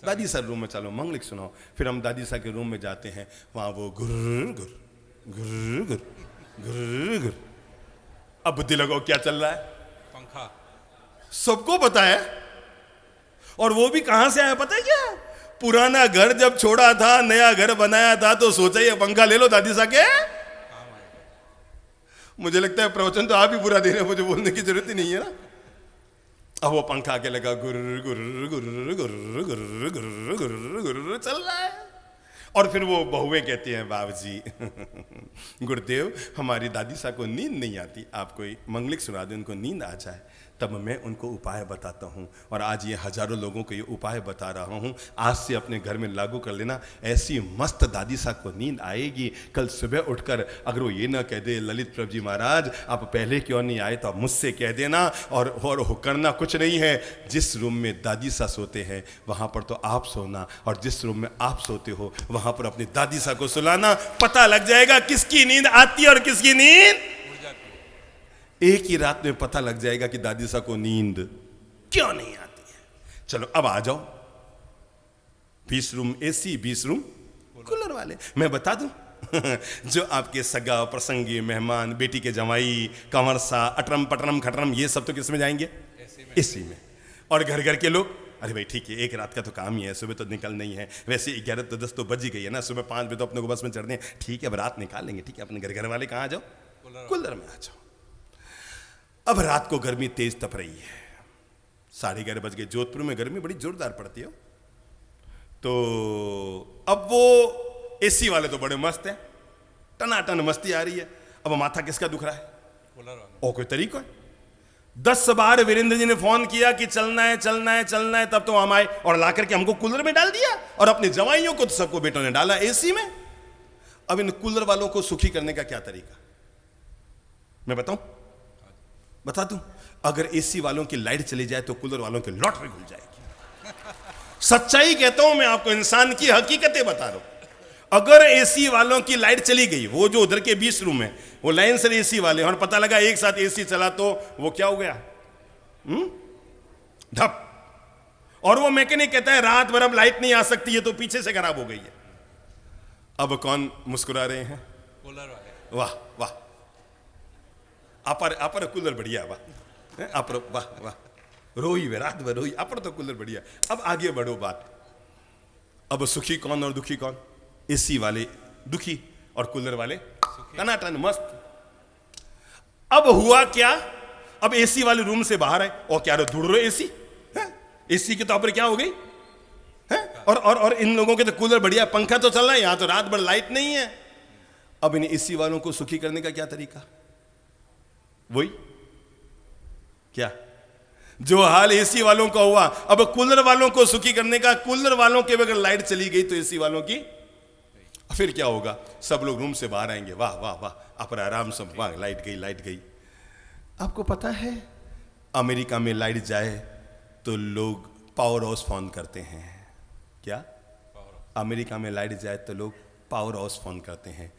दादी सर रूम में चलो मंगलिक सुनाओ। फिर हम दादी सा के रूम में जाते हैं, वहां वो गुर गुर गुर गुर गुर गुर। अब बुद्धि लगाओ क्या चल रहा है, पंखा सबको पता है। और वो भी कहां से आया पता है क्या? पुराना घर जब छोड़ा था, नया घर बनाया था, तो सोचा ये पंखा ले लो दादी सा के। मुझे लगता है प्रवचन तो आप ही पूरा दे रहे हैं, मुझे बोलने की जरूरत ही नहीं है ना। अब वो पंखा के लगा गुर गुर गुर गुर गुर गुर गुर गुर चल रहा है। और फिर वो बहुएं कहती हैं बाबू जी गुरुदेव हमारी दादी सा को नींद नहीं आती, आप कोई मंगलिक सुना दें उनको नींद आ जाए। तब मैं उनको उपाय बताता हूँ, और आज ये हजारों लोगों को ये उपाय बता रहा हूँ, आज से अपने घर में लागू कर लेना। ऐसी मस्त दादी सा को नींद आएगी, कल सुबह उठकर अगर वो ये ना कह दे ललित प्रभु जी महाराज आप पहले क्यों नहीं आए, तो आप मुझसे कह देना। और करना कुछ नहीं है, जिस रूम में दादी सा सोते हैं वहाँ पर तो आप सोना, और जिस रूम में आप सोते हो वहाँ पर अपनी दादी सा को सुलाना। पता लग जाएगा किसकी नींद आती है और किसकी नींद, एक ही रात में पता लग जाएगा कि दादी सा को नींद क्यों नहीं आती है। चलो अब आ जाओ, 20 रूम एसी, 20 रूम कूलर वाले। मैं बता दूं जो आपके सगा प्रसंगी मेहमान, बेटी के जमाई, कंवरसा, अटरम पटरम खटरम, ये सब तो किस में जाएंगे? इसी में। और घर घर के लोग, अरे भाई ठीक है, एक रात का तो काम ही है, सुबह तो निकलना ही है, वैसे 11 तो 10 तो बज ही गई है ना, सुबह 5 बजे तो अपने को बस में चढ़ने, ठीक है अब रात निकाल लेंगे, ठीक है अपने घर वाले कहाँ आ जाओ? कूलर में आ जाओ। अब रात को गर्मी तेज तप रही है, 11:30 बज गए। जोधपुर में गर्मी बड़ी जोरदार पड़ती है, तो अब वो एसी वाले तो बड़े मस्त हैं, टनाटन मस्ती आ रही है। अब माथा किसका दुख रहा है? और कोई तरीका है? 10 बार वीरेंद्र जी ने फोन किया कि चलना है चलना है चलना है, तब तो हम आए और ला करके हमको कूलर में डाल दिया, और अपने जवाइयों को तो सबको बेटों ने डाला एसी में। अब इन कूलर वालों को सुखी करने का क्या तरीका? मैं बताऊं, बता दूं, अगर एसी वालों की लाइट चली जाए तो कूलर वालों की लॉटरी खुल जाएगी। सच्चाई कहता हूं मैं आपको, इंसान की हकीकतें बता रहा हूं। अगर एसी वालों की लाइट चली गई, वो जो उधर के 20 रूम है वो लाइन से एसी वाले, और पता लगा एक साथ एसी चला तो वो क्या हो गया? धप। और वो मैकेनिक कहता है रात भर अब लाइट नहीं आ सकती है, तो पीछे से खराब हो गई है। अब कौन मुस्कुरा रहे हैं? कूलर वाले। वाह वाह, अपर कूलर बढ़िया, वाह अपर, वाह वाह, रोई वे रात भर रोई, अपर तो कूलर बढ़िया। अब आगे बढ़ो बात, अब सुखी कौन और दुखी कौन? एसी वाले दुखी और कूलर वाले टनाटन मस्त। अब हुआ क्या? अब एसी वाले रूम से बाहर आए, और क्या ढूंढ रहे एसी? एसी के तो ऊपर क्या हो गई है? और इन लोगों के तो कूलर बढ़िया, पंखा तो चल रहा है, यहां तो रात भर लाइट नहीं है। अब इन एसी वालों को सुखी करने का क्या तरीका? वही क्या जो हाल एसी वालों का हुआ, अब कूलर वालों को सुखी करने का। कूलर वालों के अगर लाइट चली गई तो एसी वालों की फिर क्या होगा? सब लोग रूम से बाहर आएंगे, वाह वाह वाह, अपन आराम से, वाह लाइट गई लाइट गई। आपको पता है अमेरिका में लाइट जाए तो लोग पावर हाउस फोन करते हैं। क्या? अमेरिका में लाइट जाए तो लोग पावर हाउस फोन करते हैं।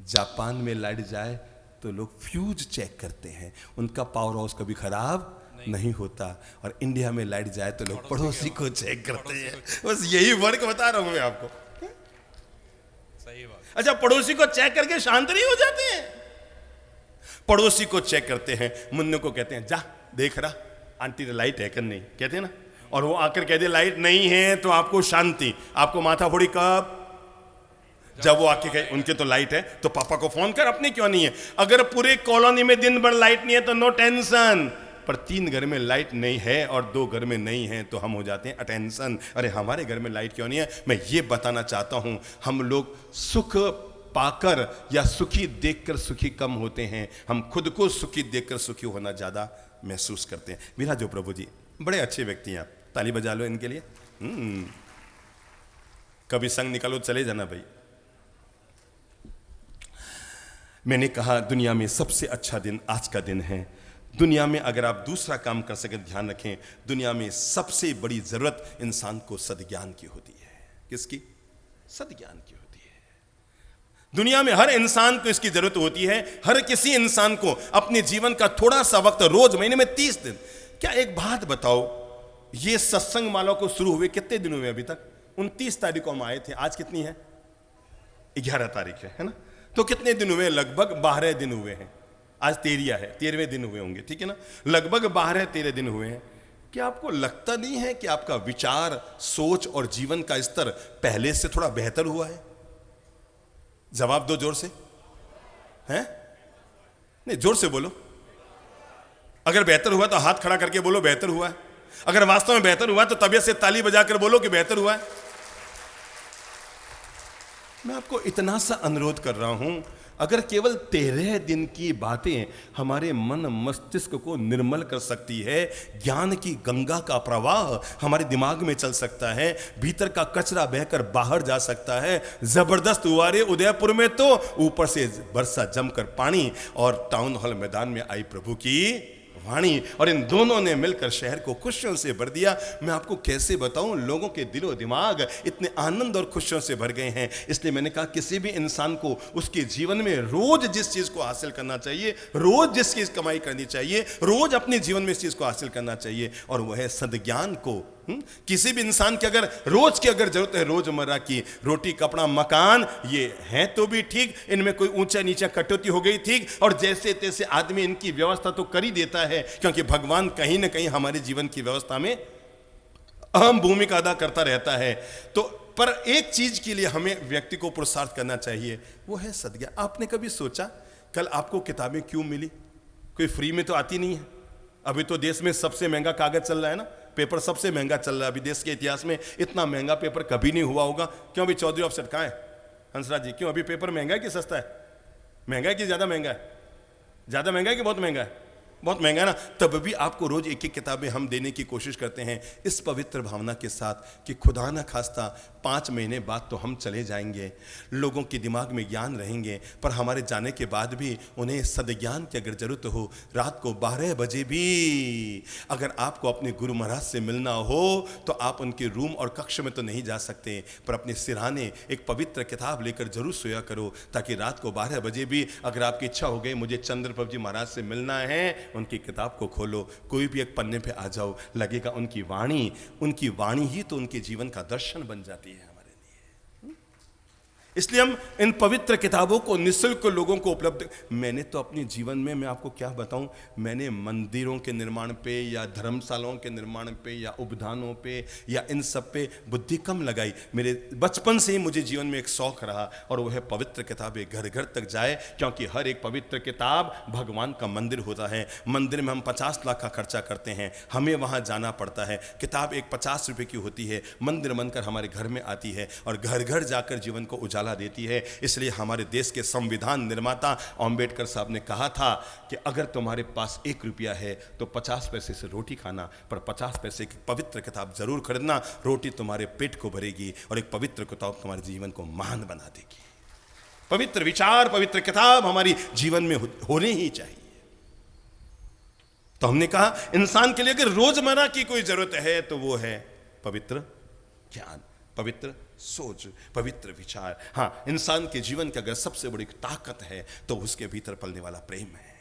जापान में लाइट जाए तो लोग फ्यूज चेक करते हैं, उनका पावर हाउस कभी खराब नहीं होता। और इंडिया में लाइट जाए तो लोग पड़ोसी को चेक करते हैं। बस यही वर्क बता रहा हूं मैं आपको। सही बात। अच्छा, पड़ोसी को चेक करके शांत नहीं हो जाते हैं? पड़ोसी को चेक करते हैं, मुन्ने को कहते हैं जा देख रहा आंटी लाइट है कि नहीं, कहते हैं ना, और वो आकर कहते लाइट नहीं है तो आपको शांति, आपको माथा फोड़ी कब? जब वो आके कहे उनके तो लाइट है तो पापा को फोन कर, अपने क्यों नहीं है? अगर पूरे कॉलोनी में दिन भर लाइट नहीं है तो नो टेंशन, पर 3 घर में लाइट नहीं है और 2 घर में नहीं है तो हम हो जाते हैं अटेंशन, अरे हमारे घर में लाइट क्यों नहीं है? मैं ये बताना चाहता हूं, हम लोग सुख पाकर या सुखी देखकर सुखी कम होते हैं, हम खुद को सुखी देखकर सुखी होना ज्यादा महसूस करते हैं। मेरा जो प्रभु जी बड़े अच्छे व्यक्ति हैं, आप ताली बजा लो इनके लिए। कभी संग निकालो, चले जाना भाई। मैंने कहा दुनिया में सबसे अच्छा दिन आज का दिन है। दुनिया में अगर आप दूसरा काम कर सके, ध्यान रखें, दुनिया में सबसे बड़ी जरूरत इंसान को सद्ज्ञान की होती है। किसकी? सद्ज्ञान की होती है। दुनिया में हर इंसान को इसकी जरूरत होती है। हर किसी इंसान को अपने जीवन का थोड़ा सा वक्त, रोज, महीने में 30 दिन। क्या एक बात बताओ, ये सत्संग माला को शुरू हुए कितने दिन हुए अभी तक? 29 तारीख को हम आए थे, आज कितनी है? 11 तारीख है ना? तो कितने दिन हुए? लगभग 12 दिन हुए हैं। आज 13 है, 13वें दिन हुए होंगे, ठीक है ना? लगभग 12-13 दिन हुए हैं। क्या आपको लगता नहीं है कि आपका विचार, सोच और जीवन का स्तर पहले से थोड़ा बेहतर हुआ है? जवाब दो जोर से, हैं? नहीं, जोर से बोलो। अगर बेहतर हुआ तो हाथ खड़ा करके बोलो बेहतर हुआ है। अगर वास्तव में बेहतर हुआ तो तबीयत से ताली बजाकर बोलो कि बेहतर हुआ है। मैं आपको इतना सा अनुरोध कर रहा हूं, अगर केवल 13 दिन की बातें हमारे मन मस्तिष्क को निर्मल कर सकती है, ज्ञान की गंगा का प्रवाह हमारे दिमाग में चल सकता है, भीतर का कचरा बहकर बाहर जा सकता है। जबरदस्त हुआ रे उदयपुर में, तो ऊपर से बरसा जमकर पानी और टाउन हॉल मैदान में आई प्रभु की वाणी, और इन दोनों ने मिलकर शहर को खुशियों से भर दिया। मैं आपको कैसे बताऊं, लोगों के दिलो दिमाग इतने आनंद और खुशियों से भर गए हैं। इसलिए मैंने कहा किसी भी इंसान को उसके जीवन में रोज जिस चीज को हासिल करना चाहिए, रोज जिस चीज कमाई करनी चाहिए, रोज अपने जीवन में इस चीज को हासिल करना चाहिए, और वह है सद्ज्ञान को किसी भी इंसान की अगर रोज की अगर जरूरत है, रोजमर्रा की रोटी कपड़ा मकान, ये है तो भी ठीक, इनमें कोई ऊंचा नीचा कटौती हो गई ठीक, और जैसे तैसे आदमी इनकी व्यवस्था तो कर ही देता है, क्योंकि भगवान कहीं ना कहीं हमारे जीवन की व्यवस्था में अहम भूमिका अदा करता रहता है। तो पर एक चीज के लिए हमें व्यक्ति को पुरुषार्थ करना चाहिए, वो है सदका। आपने कभी सोचा कल आपको किताबें क्यों मिली? कोई फ्री में तो आती नहीं है। अभी तो देश में सबसे महंगा कागज चल रहा है ना, पेपर सबसे महंगा चल रहा है। अभी देश के इतिहास में इतना महंगा पेपर कभी नहीं हुआ होगा। क्यों अभी चौधरी ऑफसेट कहाँ है? हंसराज जी, क्यों अभी पेपर महंगा है कि सस्ता है? महंगा है कि ज्यादा महंगा है? ज्यादा महंगा है कि बहुत महंगा है? बहुत महंगा है ना। तब भी आपको रोज एक एक किताबें हम देने की कोशिश करते हैं, इस पवित्र भावना के साथ कि खुदा न खास्ता 5 महीने बाद तो हम चले जाएंगे, लोगों के दिमाग में ज्ञान रहेंगे, पर हमारे जाने के बाद भी उन्हें सदज्ञान की अगर जरूरत हो, रात को 12 बजे भी अगर आपको अपने गुरु महाराज से मिलना हो तो आप उनके रूम और कक्ष में तो नहीं जा सकते, पर अपने सिरहाने एक पवित्र किताब लेकर जरूर सोया करो, ताकि रात को 12 बजे भी अगर आपकी इच्छा हो गई मुझे चंद्रप्रभु जी महाराज से मिलना है, उनकी किताब को खोलो, कोई भी एक पन्ने पे आ जाओ, लगेगा उनकी वाणी ही तो उनके जीवन का दर्शन बन जाती है हमारे लिए। इसलिए हम इन पवित्र किताबों को निःशुल्क लोगों को उपलब्ध। मैंने तो अपने जीवन में, मैं आपको क्या बताऊं, मैंने मंदिरों के निर्माण पे या धर्मशालाओं के निर्माण पे या उपधानों पे या इन सब पे बुद्धि कम लगाई। मेरे बचपन से ही मुझे जीवन में एक शौक रहा, और वह है पवित्र किताबें घर घर तक जाए, क्योंकि हर एक पवित्र किताब भगवान का मंदिर होता है। मंदिर में हम 50 लाख का खर्चा करते हैं, हमें वहां जाना पड़ता है। किताब एक 50 रुपए की होती है, मंदिर बनकर हमारे घर में आती है और घर घर जाकर जीवन को उजाला देती है। इसलिए हमारे देश के संविधान निर्माता अंबेडकर साहब ने कहा था कि अगर तुम्हारे पास 1 रुपया है तो 50 पैसे से रोटी खाना, पर 50 पैसे की पवित्र किताब जरूर खरीदना। रोटी तुम्हारे पेट को भरेगी और एक पवित्र किताब तुम्हारे जीवन को महान बना देगी। पवित्र विचार, पवित्र किताब हमारी जीवन में होने ही चाहिए। तो हमने कहा इंसान के लिए अगर रोजमर्रा की कोई जरूरत है तो वो है पवित्र ज्ञान, पवित्र सोच, पवित्र विचार। हाँ, इंसान के जीवन की अगर सबसे बड़ी ताकत है तो उसके भीतर पलने वाला प्रेम है।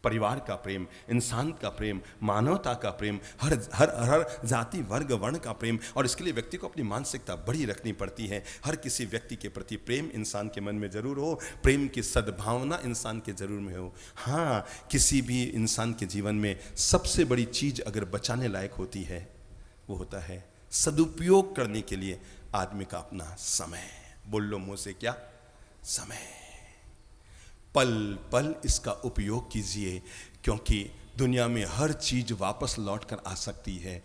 परिवार का प्रेम, इंसान का प्रेम, मानवता का प्रेम, हर जाति वर्ग वर्ण का प्रेम। और इसके लिए व्यक्ति को अपनी मानसिकता बड़ी रखनी पड़ती है। हर किसी व्यक्ति के प्रति प्रेम इंसान के मन में जरूर हो, प्रेम की सद्भावना इंसान के जरूर में हो। हाँ, किसी भी इंसान के जीवन में सबसे बड़ी चीज अगर बचाने लायक होती है वो होता है सदुपयोग करने के लिए आदमी का अपना समय। बोल लो मुंह से, क्या? समय। पल पल इसका उपयोग कीजिए, क्योंकि दुनिया में हर चीज वापस लौट कर आ सकती है।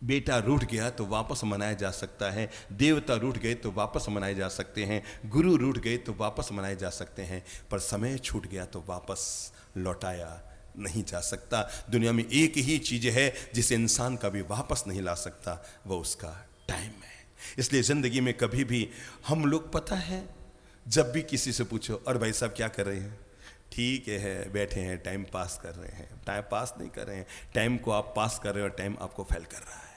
बेटा रूठ गया तो वापस मनाया जा सकता है, देवता रूठ गए तो वापस मनाए जा सकते हैं, गुरु रूठ गए तो वापस मनाए जा सकते हैं, पर समय छूट गया तो वापस लौटाया नहीं जा सकता। दुनिया में एक ही चीज है जिसे इंसान कभी वापस नहीं ला सकता, वो उसका टाइम है। इसलिए जिंदगी में कभी भी हम लोग, पता है, जब भी किसी से पूछो और भाई साहब क्या कर रहे हैं, ठीक है बैठे हैं, टाइम पास कर रहे हैं। टाइम पास नहीं कर रहे हैं, टाइम को आप पास कर रहे हो और टाइम आपको फेल कर रहा है।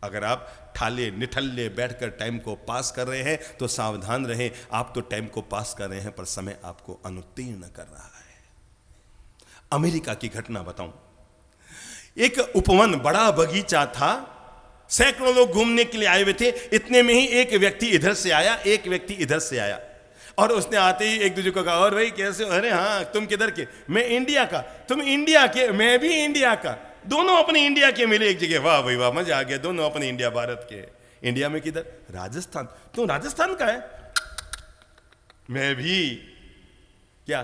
अगर आप ठाले निठल्ले बैठकर टाइम को पास कर रहे हैं तो सावधान रहें, आप तो टाइम को पास कर रहे हैं पर समय आपको अनुत्तीर्ण कर रहा है। अमेरिका की घटना बताऊं। एक उपवन, बड़ा बगीचा था, सैकड़ों लोग घूमने के लिए आए हुए थे। इतने में ही एक व्यक्ति इधर से आया, एक व्यक्ति इधर से आया, और उसने आते ही एक दूसरे को कहा, और भाई कैसे हो? अरे हाँ, तुम किधर के? मैं इंडिया का। तुम इंडिया के? मैं भी इंडिया का। दोनों अपने इंडिया के मिले एक जगह। वाह भाई वाह, मजा आ गया। दोनों अपने इंडिया, भारत के। इंडिया में किधर? राजस्थान। तुम राजस्थान का है? मैं भी। क्या?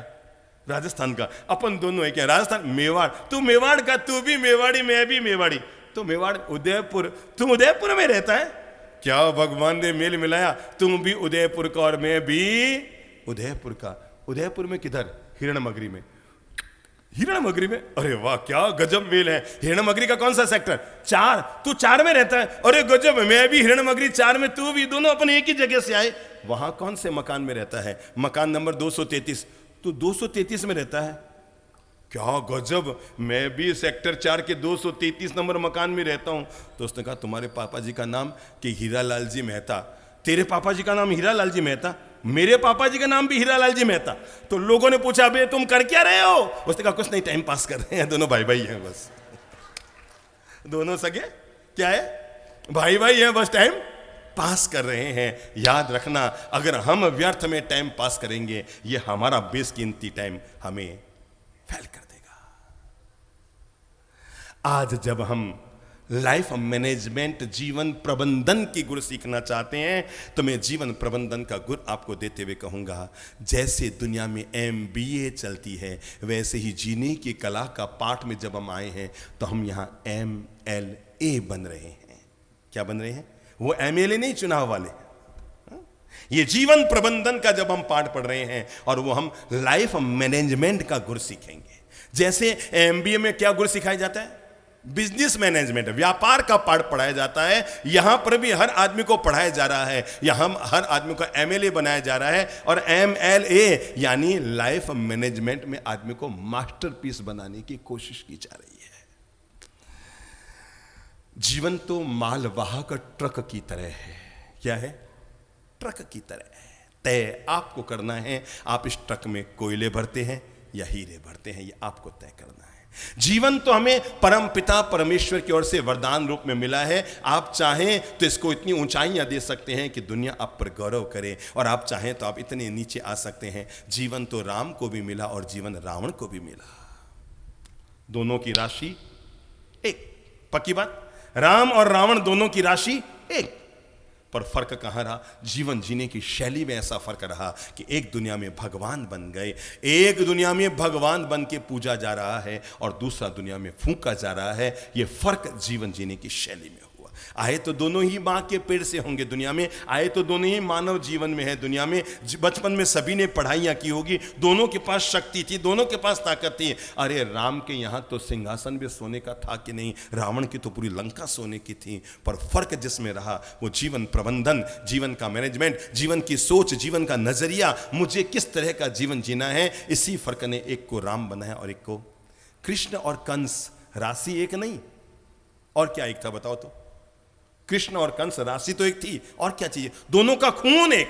राजस्थान का। अपन दोनों है क्या? राजस्थान, मेवाड़। तू मेवाड़ का, तू भी मेवाड़ी, मैं भी मेवाड़ी। तो मेवाड़, उदयपुर। तुम उदयपुर में रहता है क्या? भगवान ने मेल मिलाया, तुम भी उदयपुर का और मैं भी उदयपुर का। उदयपुर में किधर? हिरणमगरी में। हिरणमगरी में? अरे वाह, क्या गजब मेल है। हिरणमगरी का कौन सा सेक्टर? 4। तू 4 में रहता है? अरे गजब, मैं भी हिरणमगरी 4 में, तू भी। दोनों अपन एक ही जगह से आए। वहां कौन से मकान में रहता है? मकान नंबर 233। तू 233 में रहता है? क्या गजब, मैं भी सेक्टर 4 के 233 नंबर मकान में रहता हूं। तो उसने कहा, तुम्हारे पापा जी का नाम कि हीरालाल जी मेहता? तेरे पापा जी का नाम हीरालाल जी मेहता? मेरे पापा जी का नाम भी हीरालाल जी मेहता। तो लोगों ने पूछा, बे तुम कर क्या रहे हो? उसने कहा, कुछ नहीं, टाइम पास कर रहे हैं, दोनों भाई भाई हैं बस। दोनों सगे क्या है, भाई भाई है, बस टाइम पास कर रहे हैं। याद रखना, अगर हम व्यर्थ में टाइम पास करेंगे, ये हमारा बेशकीमती टाइम हमें फेल कर देगा। आज जब हम लाइफ मैनेजमेंट, जीवन प्रबंधन की गुर सीखना चाहते हैं, तो मैं जीवन प्रबंधन का गुर आपको देते हुए कहूंगा, जैसे दुनिया में MBA चलती है, वैसे ही जीने की कला का पाठ में जब हम आए हैं, तो हम यहां MLA बन रहे हैं। क्या बन रहे हैं? वो MLA नहीं, चुनाव वाले। ये जीवन प्रबंधन का जब हम पाठ पढ़ रहे हैं, और वो हम लाइफ मैनेजमेंट का गुर सीखेंगे। जैसे MBA में क्या गुर सिखाया जाता है? बिजनेस मैनेजमेंट, व्यापार का पाठ पढ़ाया जाता है। यहां पर भी हर आदमी को पढ़ाया जा रहा है, यहां हर आदमी को MLA बनाया जा रहा है, और MLA यानी लाइफ मैनेजमेंट में आदमी को मास्टरपीस बनाने की कोशिश की जा रही है। जीवन तो मालवाहक ट्रक की तरह है। क्या है? ट्रक की तरह है। तय आपको करना है, आप इस ट्रक में कोयले भरते हैं या हीरे भरते हैं, ये आपको तय करना है। जीवन तो हमें परम पिता परमेश्वर की ओर से वरदान रूप में मिला है। आप चाहें तो इसको इतनी ऊंचाइयां दे सकते हैं कि दुनिया आप पर गौरव करे, और आप चाहें तो आप इतने नीचे आ सकते हैं। जीवन तो राम को भी मिला और जीवन रावण को भी मिला। दोनों की राशि एक। पक्की बात, राम और रावण दोनों की राशि एक। पर फर्क कहां रहा? जीवन जीने की शैली में ऐसा फर्क रहा कि एक दुनिया में भगवान बन गए, एक दुनिया में भगवान बन के पूजा जा रहा है, और दूसरा दुनिया में फूंका जा रहा है। यह फर्क जीवन जीने की शैली में हुआ। आए तो दोनों ही मां के पेट से होंगे दुनिया में, आए तो दोनों ही मानव जीवन में है दुनिया में। बचपन में सभी ने पढ़ाइयां की होगी, दोनों के पास शक्ति थी, दोनों के पास ताकत थी। अरे राम के यहां तो सिंहासन भी सोने का था कि नहीं, रावण की तो पूरी लंका सोने की थी। पर फर्क जिसमें रहा वो जीवन प्रबंधन, जीवन का मैनेजमेंट, जीवन की सोच, जीवन का नजरिया, मुझे किस तरह का जीवन जीना है। इसी फर्क ने एक को राम बनाया और एक को कृष्ण। और कंस, राशि एक नहीं, और क्या एक था बताओ तो? कृष्ण और कंस, राशि तो एक थी, और क्या चाहिए? दोनों का खून एक।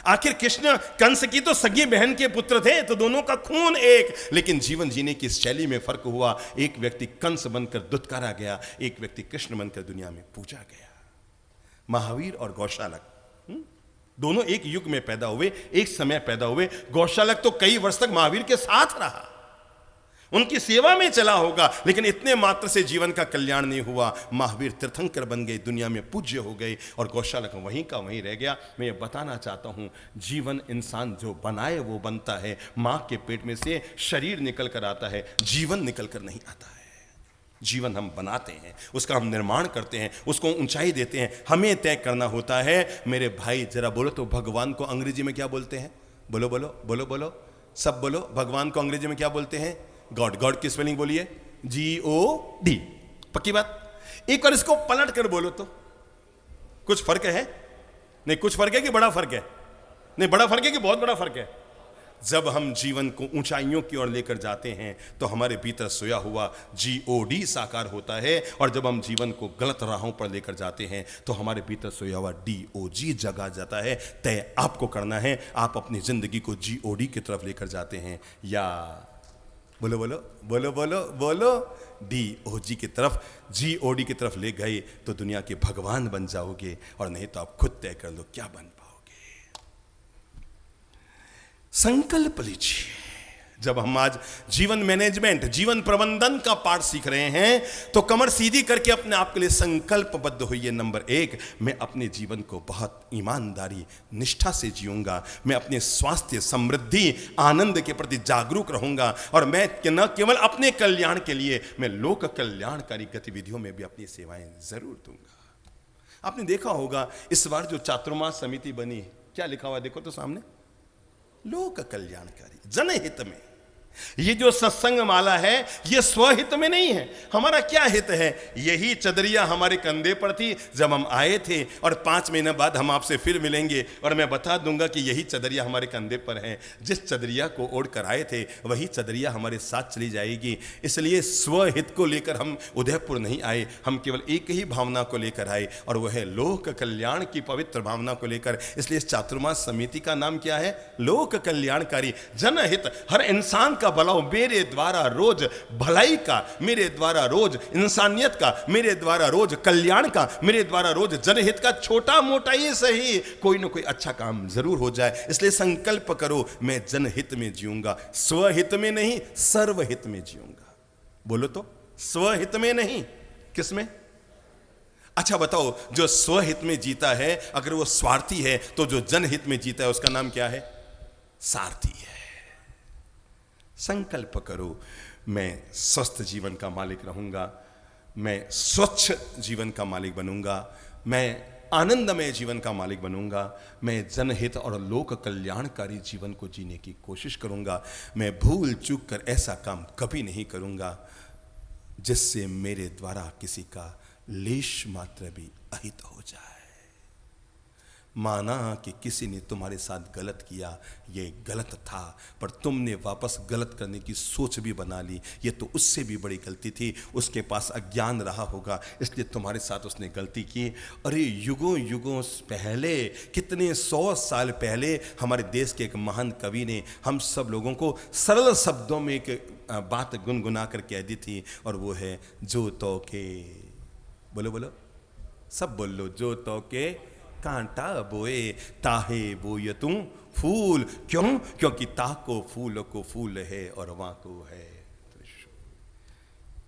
आखिर कृष्ण कंस की तो सगी बहन के पुत्र थे, तो दोनों का खून एक। लेकिन जीवन जीने की शैली में फर्क हुआ। एक व्यक्ति कंस बनकर दुत्कारा गया, एक व्यक्ति कृष्ण बनकर दुनिया में पूजा गया। महावीर और गौशालक दोनों एक युग में पैदा हुए, एक समय पैदा हुए। गौशालक तो कई वर्ष तक महावीर के साथ रहा, उनकी सेवा में चला होगा, लेकिन इतने मात्र से जीवन का कल्याण नहीं हुआ। महावीर तीर्थंकर बन गए, दुनिया में पूज्य हो गए, और गौशालक वहीं का वहीं रह गया। मैं ये बताना चाहता हूं, जीवन इंसान जो बनाए वो बनता है। मां के पेट में से शरीर निकल कर आता है, जीवन निकल कर नहीं आता है। जीवन हम बनाते हैं, उसका हम निर्माण करते हैं, उसको ऊंचाई देते हैं, हमें तय करना होता है। मेरे भाई जरा बोलो तो, भगवान को अंग्रेजी में क्या बोलते हैं? बोलो बोलो बोलो बोलो, सब बोलो। भगवान को अंग्रेजी में क्या बोलते हैं? गॉड। गॉड की स्पेलिंग बोलिए, GOD। पक्की बात? एक बार इसको पलट कर बोलो तो। कुछ फर्क है? नहीं, कुछ फर्क है कि बड़ा फर्क है? नहीं, बड़ा फर्क है कि बहुत बड़ा फर्क है? जब हम जीवन को ऊंचाइयों की ओर लेकर जाते हैं, तो हमारे भीतर सोया हुआ GOD साकार होता है, और जब हम जीवन को गलत राहों पर लेकर जाते हैं, तो हमारे भीतर सोया हुआ DOG जगा जाता है। तय आपको करना है, आप अपनी जिंदगी को GOD की तरफ लेकर जाते हैं, या बोलो बोलो बोलो बोलो बोलो, DOG की तरफ, GOD की तरफ ले गए तो दुनिया के भगवान बन जाओगे, और नहीं तो आप खुद तय कर लो क्या बन पाओगे। संकल्प लीजिए। जब हम आज जीवन मैनेजमेंट, जीवन प्रबंधन का पाठ सीख रहे हैं, तो कमर सीधी करके अपने आप के लिए संकल्पबद्ध होइए। नंबर 1, मैं अपने जीवन को बहुत ईमानदारी, निष्ठा से जीऊंगा। मैं अपने स्वास्थ्य, समृद्धि, आनंद के प्रति जागरूक रहूंगा, और मैं न केवल अपने कल्याण के लिए, मैं लोक कल्याणकारी गतिविधियों में भी अपनी सेवाएं जरूर दूंगा। आपने देखा होगा इस बार जो चातुर्मास समिति बनी, क्या लिखा हुआ देखो तो सामने? लोक कल्याणकारी, जनहित में। ये जो सत्संग माला है, ये स्वहित में नहीं है। हमारा क्या हित है? यही चदरिया हमारे कंधे पर थी जब हम आए थे, और 5 महीने बाद हम आपसे फिर मिलेंगे, और मैं बता दूंगा कि यही चदरिया हमारे कंधे पर है। जिस चदरिया को ओढ़ कर आए थे, वही चदरिया हमारे साथ चली जाएगी। इसलिए स्वहित को लेकर हम उदयपुर नहीं आए, हम केवल एक ही भावना को लेकर आए, और वह है लोक कल्याण की पवित्र भावना को लेकर। इसलिए इस चातुर्मास समिति का नाम क्या है? लोक कल्याणकारी, जनहित। हर इंसान का भला हो, मेरे द्वारा रोज भलाई का, मेरे द्वारा रोज इंसानियत का, मेरे द्वारा रोज कल्याण का, मेरे द्वारा रोज जनहित का, छोटा मोटा ही सही कोई ना कोई अच्छा काम जरूर हो जाए। इसलिए संकल्प करो, मैं जनहित में जीऊंगा, स्वहित में नहीं, सर्वहित में जीऊंगा। बोलो तो, स्वहित में नहीं, किसमें? अच्छा बताओ, जो स्वहित में जीता है अगर वो स्वार्थी है, तो जो जनहित में जीता है उसका नाम क्या है? सारथी है। संकल्प करो, मैं स्वस्थ जीवन का मालिक रहूंगा, मैं स्वच्छ जीवन का मालिक बनूंगा, मैं आनंदमय जीवन का मालिक बनूंगा, मैं जनहित और लोक कल्याणकारी जीवन को जीने की कोशिश करूंगा, मैं भूल चूक कर ऐसा काम कभी नहीं करूंगा जिससे मेरे द्वारा किसी का लेश मात्र भी अहित हो जाए। माना कि किसी ने तुम्हारे साथ गलत किया, ये गलत था, पर तुमने वापस गलत करने की सोच भी बना ली, ये तो उससे भी बड़ी गलती थी, उसके पास अज्ञान रहा होगा इसलिए तुम्हारे साथ उसने गलती की। अरे युगों युगों पहले, कितने 100 साल पहले हमारे देश के एक महान कवि ने हम सब लोगों को सरल शब्दों में एक बात गुनगुना कर कह दी थी, और वो है जो तो के, बोलो बोलो सब बोलो, जो तो के कांटा बोए ताहे बोए तू फूल। क्यों? क्योंकि ताको फूल को फूल है और वहां को है त्रिशूल।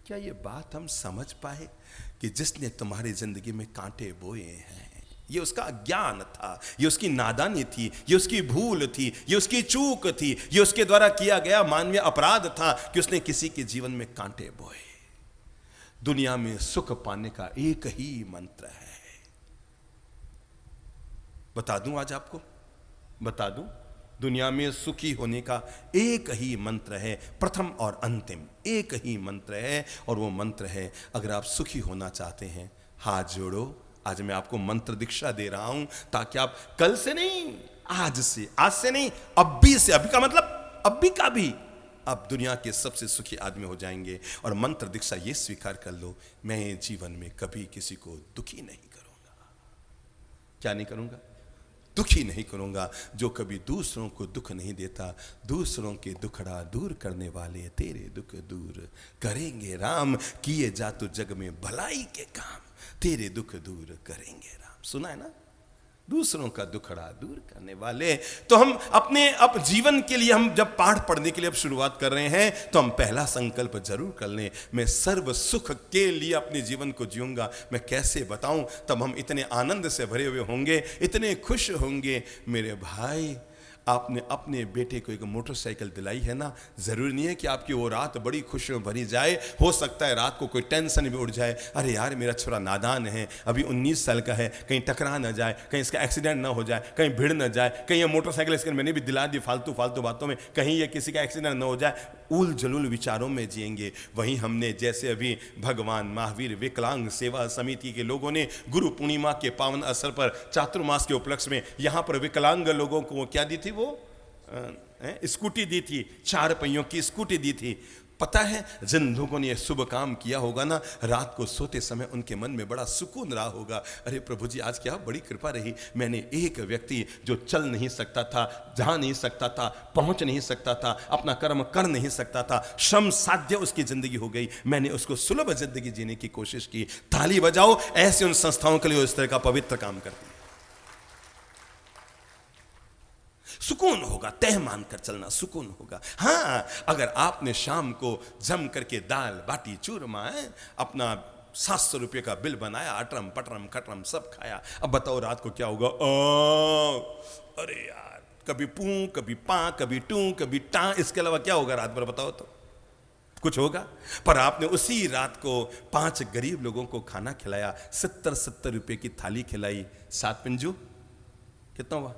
क्या ये बात हम समझ पाए कि जिसने तुम्हारी जिंदगी में कांटे बोए हैं, ये उसका अज्ञान था, ये उसकी नादानी थी, ये उसकी भूल थी, ये उसकी चूक थी, ये उसके द्वारा किया गया मानवीय अपराध था कि उसने किसी के जीवन में कांटे बोए। दुनिया में सुख पाने का एक ही मंत्र है, बता दूं आज आपको, बता दूं, दुनिया में सुखी होने का एक ही मंत्र है, प्रथम और अंतिम एक ही मंत्र है, और वो मंत्र है, अगर आप सुखी होना चाहते हैं, हाथ जोड़ो। आज मैं आपको मंत्र दीक्षा दे रहा हूं ताकि आप कल से नहीं, आज से नहीं, अभी से, अभी का मतलब अभी का भी, आप दुनिया के सबसे सुखी आदमी हो जाएंगे। और मंत्र दीक्षा ये स्वीकार कर लो, मैं जीवन में कभी किसी को दुखी नहीं करूंगा। क्या नहीं करूंगा? दुखी नहीं करूंगा। जो कभी दूसरों को दुख नहीं देता, दूसरों के दुखड़ा दूर करने वाले तेरे दुख दूर करेंगे राम। किए जा तो जग में भलाई के काम, तेरे दुख दूर करेंगे राम। सुना है ना? दूसरों का दुखड़ा दूर करने वाले। तो हम अपने अब जीवन के लिए, हम जब पाठ पढ़ने के लिए अब शुरुआत कर रहे हैं, तो हम पहला संकल्प जरूर कर लें, मैं सर्व सुख के लिए अपने जीवन को जीऊंगा। मैं कैसे बताऊं? तब हम इतने आनंद से भरे हुए होंगे, इतने खुश होंगे। मेरे भाई, आपने अपने बेटे को एक मोटरसाइकिल दिलाई है ना, जरूरी नहीं है कि आपकी वो रात बड़ी खुशियों भरी जाए। हो सकता है रात को कोई टेंशन भी उड़ जाए, अरे यार मेरा छोरा नादान है, अभी 19 साल का है, कहीं टकरा ना जाए, कहीं इसका एक्सीडेंट ना हो जाए, कहीं भिड़ ना जाए, कहीं ये मोटरसाइकिल इसके मैंने भी दिला दी फालतू फालतू बातों में, कहीं ये किसी का एक्सीडेंट ना हो जाए। उल जलूल विचारों में जिएंगे। वहीं हमने जैसे अभी भगवान महावीर विकलांग सेवा समिति के लोगों ने गुरु पूर्णिमा के पावन अवसर पर चातुर्मास के उपलक्ष्य में यहाँ पर विकलांग लोगों को क्या दी थी? वो स्कूटी दी थी, 4 पहियों की स्कूटी दी थी। पता है, जिन लोगों ने यह शुभ काम किया होगा ना, रात को सोते समय उनके मन में बड़ा सुकून रहा होगा। अरे प्रभु जी, आज क्या बड़ी कृपा रही, मैंने एक व्यक्ति जो चल नहीं सकता था, जा नहीं सकता था, पहुंच नहीं सकता था, अपना कर्म कर नहीं सकता था, श्रम साध्य उसकी जिंदगी हो गई, मैंने उसको सुलभ जिंदगी जीने की कोशिश की। ताली बजाओ ऐसे उन संस्थाओं के लिए, इस तरह का पवित्र काम करती है। सुकून होगा, तह मानकर चलना सुकून होगा। हाँ, अगर आपने शाम को जम करके दाल बाटी चूरमा है, अपना 700 रुपये का बिल बनाया, अटरम पटरम खटरम सब खाया, अब बताओ रात को क्या होगा? अरे यार, कभी पू, कभी पा, कभी टू, कभी टा, इसके अलावा क्या होगा रात भर? बताओ तो कुछ होगा? पर आपने उसी रात को 5 गरीब लोगों को खाना खिलाया, 70 रुपये की थाली खिलाई, 7 पिंजू कितना हुआ?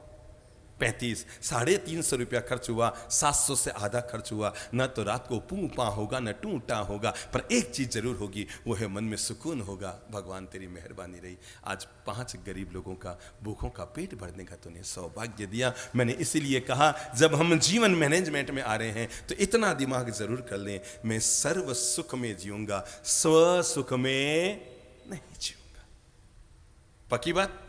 35, 350 रुपया खर्च हुआ, 700 से आधा खर्च हुआ। न तो रात को पू पा होगा, न टू टा होगा, पर एक चीज जरूर होगी, वो है मन में सुकून होगा। भगवान तेरी मेहरबानी रही, आज 5 गरीब लोगों का, भूखों का पेट भरने का तूने सौभाग्य दिया। मैंने इसीलिए कहा, जब हम जीवन मैनेजमेंट में आ रहे हैं तो इतना दिमाग जरूर कर लें, मैं सर्व सुख में जीऊंगा, स्व सुख में नहीं जीऊंगा। पक्की बात?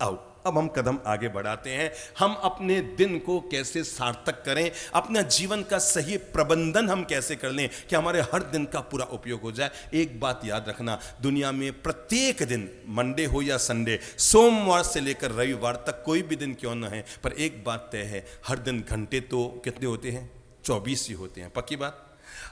आओ अब हम कदम आगे बढ़ाते हैं। हम अपने दिन को कैसे सार्थक करें, अपना जीवन का सही प्रबंधन हम कैसे कर लें कि हमारे हर दिन का पूरा उपयोग हो जाए। एक बात याद रखना, दुनिया में प्रत्येक दिन, मंडे हो या संडे, सोमवार से लेकर रविवार तक, कोई भी दिन क्यों ना है, पर एक बात तय है, हर दिन घंटे तो कितने होते हैं? 24 ही होते हैं। पक्की बात।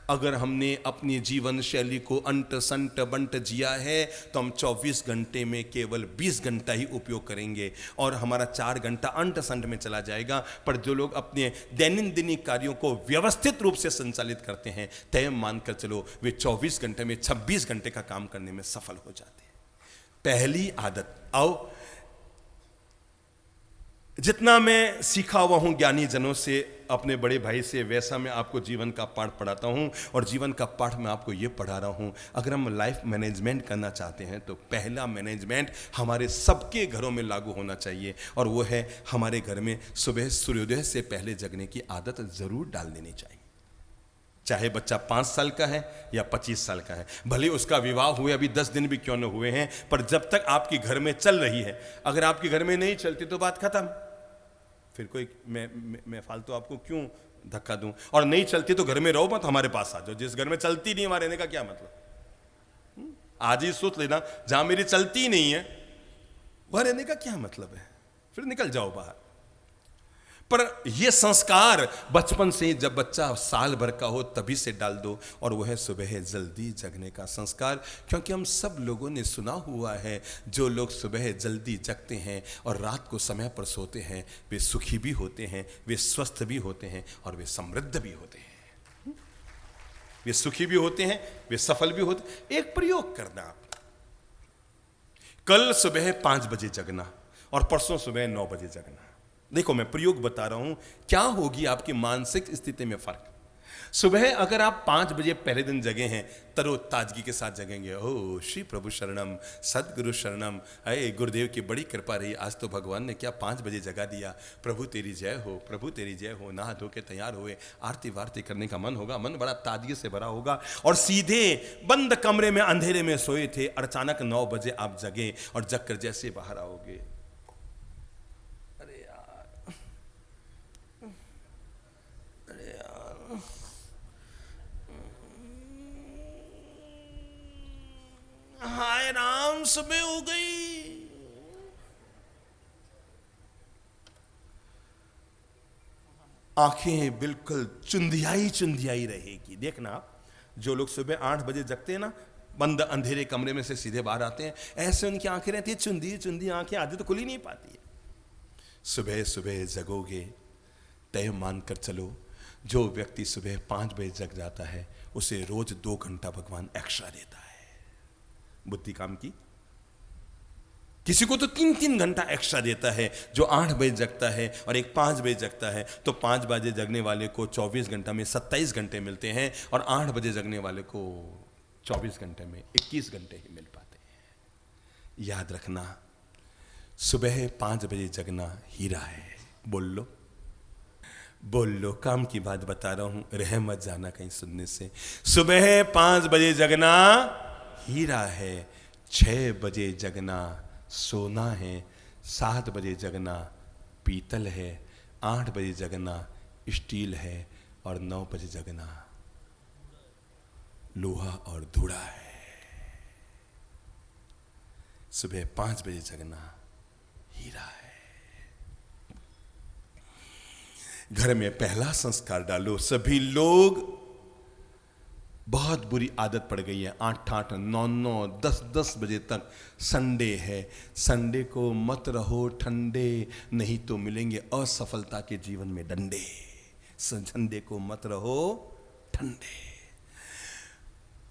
अगर हमने अपनी जीवन शैली को अंट संट बंट जिया है तो हम 24 घंटे में केवल 20 घंटा ही उपयोग करेंगे और हमारा 4 घंटा अंट संट में चला जाएगा। पर जो लोग अपने दैनंदिन कार्यों को व्यवस्थित रूप से संचालित करते हैं, तय मानकर चलो वे 24 घंटे में 26 घंटे का काम करने में सफल हो जाते हैं। पहली आदत, आओ, जितना मैं सीखा हुआ हूं ज्ञानी जनों से, अपने बड़े भाई से, वैसा मैं आपको जीवन का पाठ पढ़ाता हूं। और जीवन का पाठ मैं आपको ये पढ़ा रहा हूं, अगर हम लाइफ मैनेजमेंट करना चाहते हैं तो पहला मैनेजमेंट हमारे सबके घरों में लागू होना चाहिए, और वो है हमारे घर में सुबह सूर्योदय से पहले जगने की आदत जरूर डाल देनी चाहिए। चाहे बच्चा 5 साल का है या 25 साल का है, भले उसका विवाह हुए अभी 10 दिन भी क्यों न हुए हैं, पर जब तक आपके घर में चल रही है, अगर आपके घर में नहीं चलती तो बात खत्म। फिर कोई मैं फालतू आपको क्यों धक्का दूं? और नहीं चलती तो घर में रहो मत, हमारे पास आ जाओ। जिस घर में चलती नहीं, वहां रहने का क्या मतलब? आज ही सोच लेना, जहां मेरी चलती नहीं है वहां रहने का क्या मतलब है? फिर निकल जाओ बाहर। पर यह संस्कार बचपन से, जब बच्चा साल भर का हो तभी से डाल दो, और वह है सुबह जल्दी जगने का संस्कार। क्योंकि हम सब लोगों ने सुना हुआ है, जो लोग सुबह जल्दी जगते हैं और रात को समय पर सोते हैं, वे सुखी भी होते हैं, वे स्वस्थ भी होते हैं, और वे समृद्ध भी होते हैं। वे सुखी भी होते हैं, वे सफल भी होते हैं। एक प्रयोग करना, आप कल सुबह 5 बजे जगना और परसों सुबह 9 बजे जगना। देखो, मैं प्रयोग बता रहा हूं, क्या होगी आपकी मानसिक स्थिति में फर्क। सुबह अगर आप 5 बजे पहले दिन जगे हैं, तरोताजगी के साथ जगेंगे, ओ श्री प्रभु शरणम, सदगुरु शरणम, अरे गुरुदेव की बड़ी कृपा रही, आज तो भगवान ने क्या 5 बजे जगा दिया, प्रभु तेरी जय हो, प्रभु तेरी जय हो। नहा धो के तैयार हुए, आरती वारती करने का मन होगा, मन बड़ा ताजगी से भरा होगा, और सीधे बंद कमरे में अंधेरे में सोए थे, और अचानक 9 बजे आप जगे, और जगकर जैसे बाहर आओगे, हाय राम, सुबह हो गई। आंखें बिल्कुल चुंधियाई चुंधियाई रहेगी। देखना आप, जो लोग सुबह 8 बजे जगते हैं ना, बंद अंधेरे कमरे में से सीधे बाहर आते हैं, ऐसे उनकी आंखें रहती है चुंधी चुंधी आंखें, आधी तो खुल ही नहीं पाती है। सुबह सुबह जगोगे, तय मानकर चलो, जो व्यक्ति सुबह 5 बजे जग जाता है, उसे रोज 2 घंटा भगवान एक्स्ट्रा देता है बुद्धि काम की। किसी को तो 3-3 घंटा एक्स्ट्रा देता है, जो 8 बजे जगता है, और एक 5 बजे जगता है, तो 5 बजे जगने वाले को 24 घंटा में 27 घंटे मिलते हैं, और 8 बजे जगने वाले को 24 घंटे में 21 घंटे ही मिल पाते हैं। याद रखना, सुबह 5 बजे जगना हीरा है। बोल लो, बोल लो, काम की बात बता रहा हूं, रह मत जाना कहीं सुनने से। सुबह 5 बजे जगना हीरा है, 6 बजे जगना सोना है, 7 बजे जगना पीतल है, 8 बजे जगना स्टील है, और 9 बजे जगना लोहा और धूड़ा है। सुबह 5 बजे जगना हीरा है। घर में पहला संस्कार डालो। सभी लोग, बहुत बुरी आदत पड़ गई है, 8-8, 9-9, 10-10 बजे तक संडे है। संडे को मत रहो ठंडे, नहीं तो मिलेंगे असफलता के जीवन में डंडे। संडे को मत रहो ठंडे।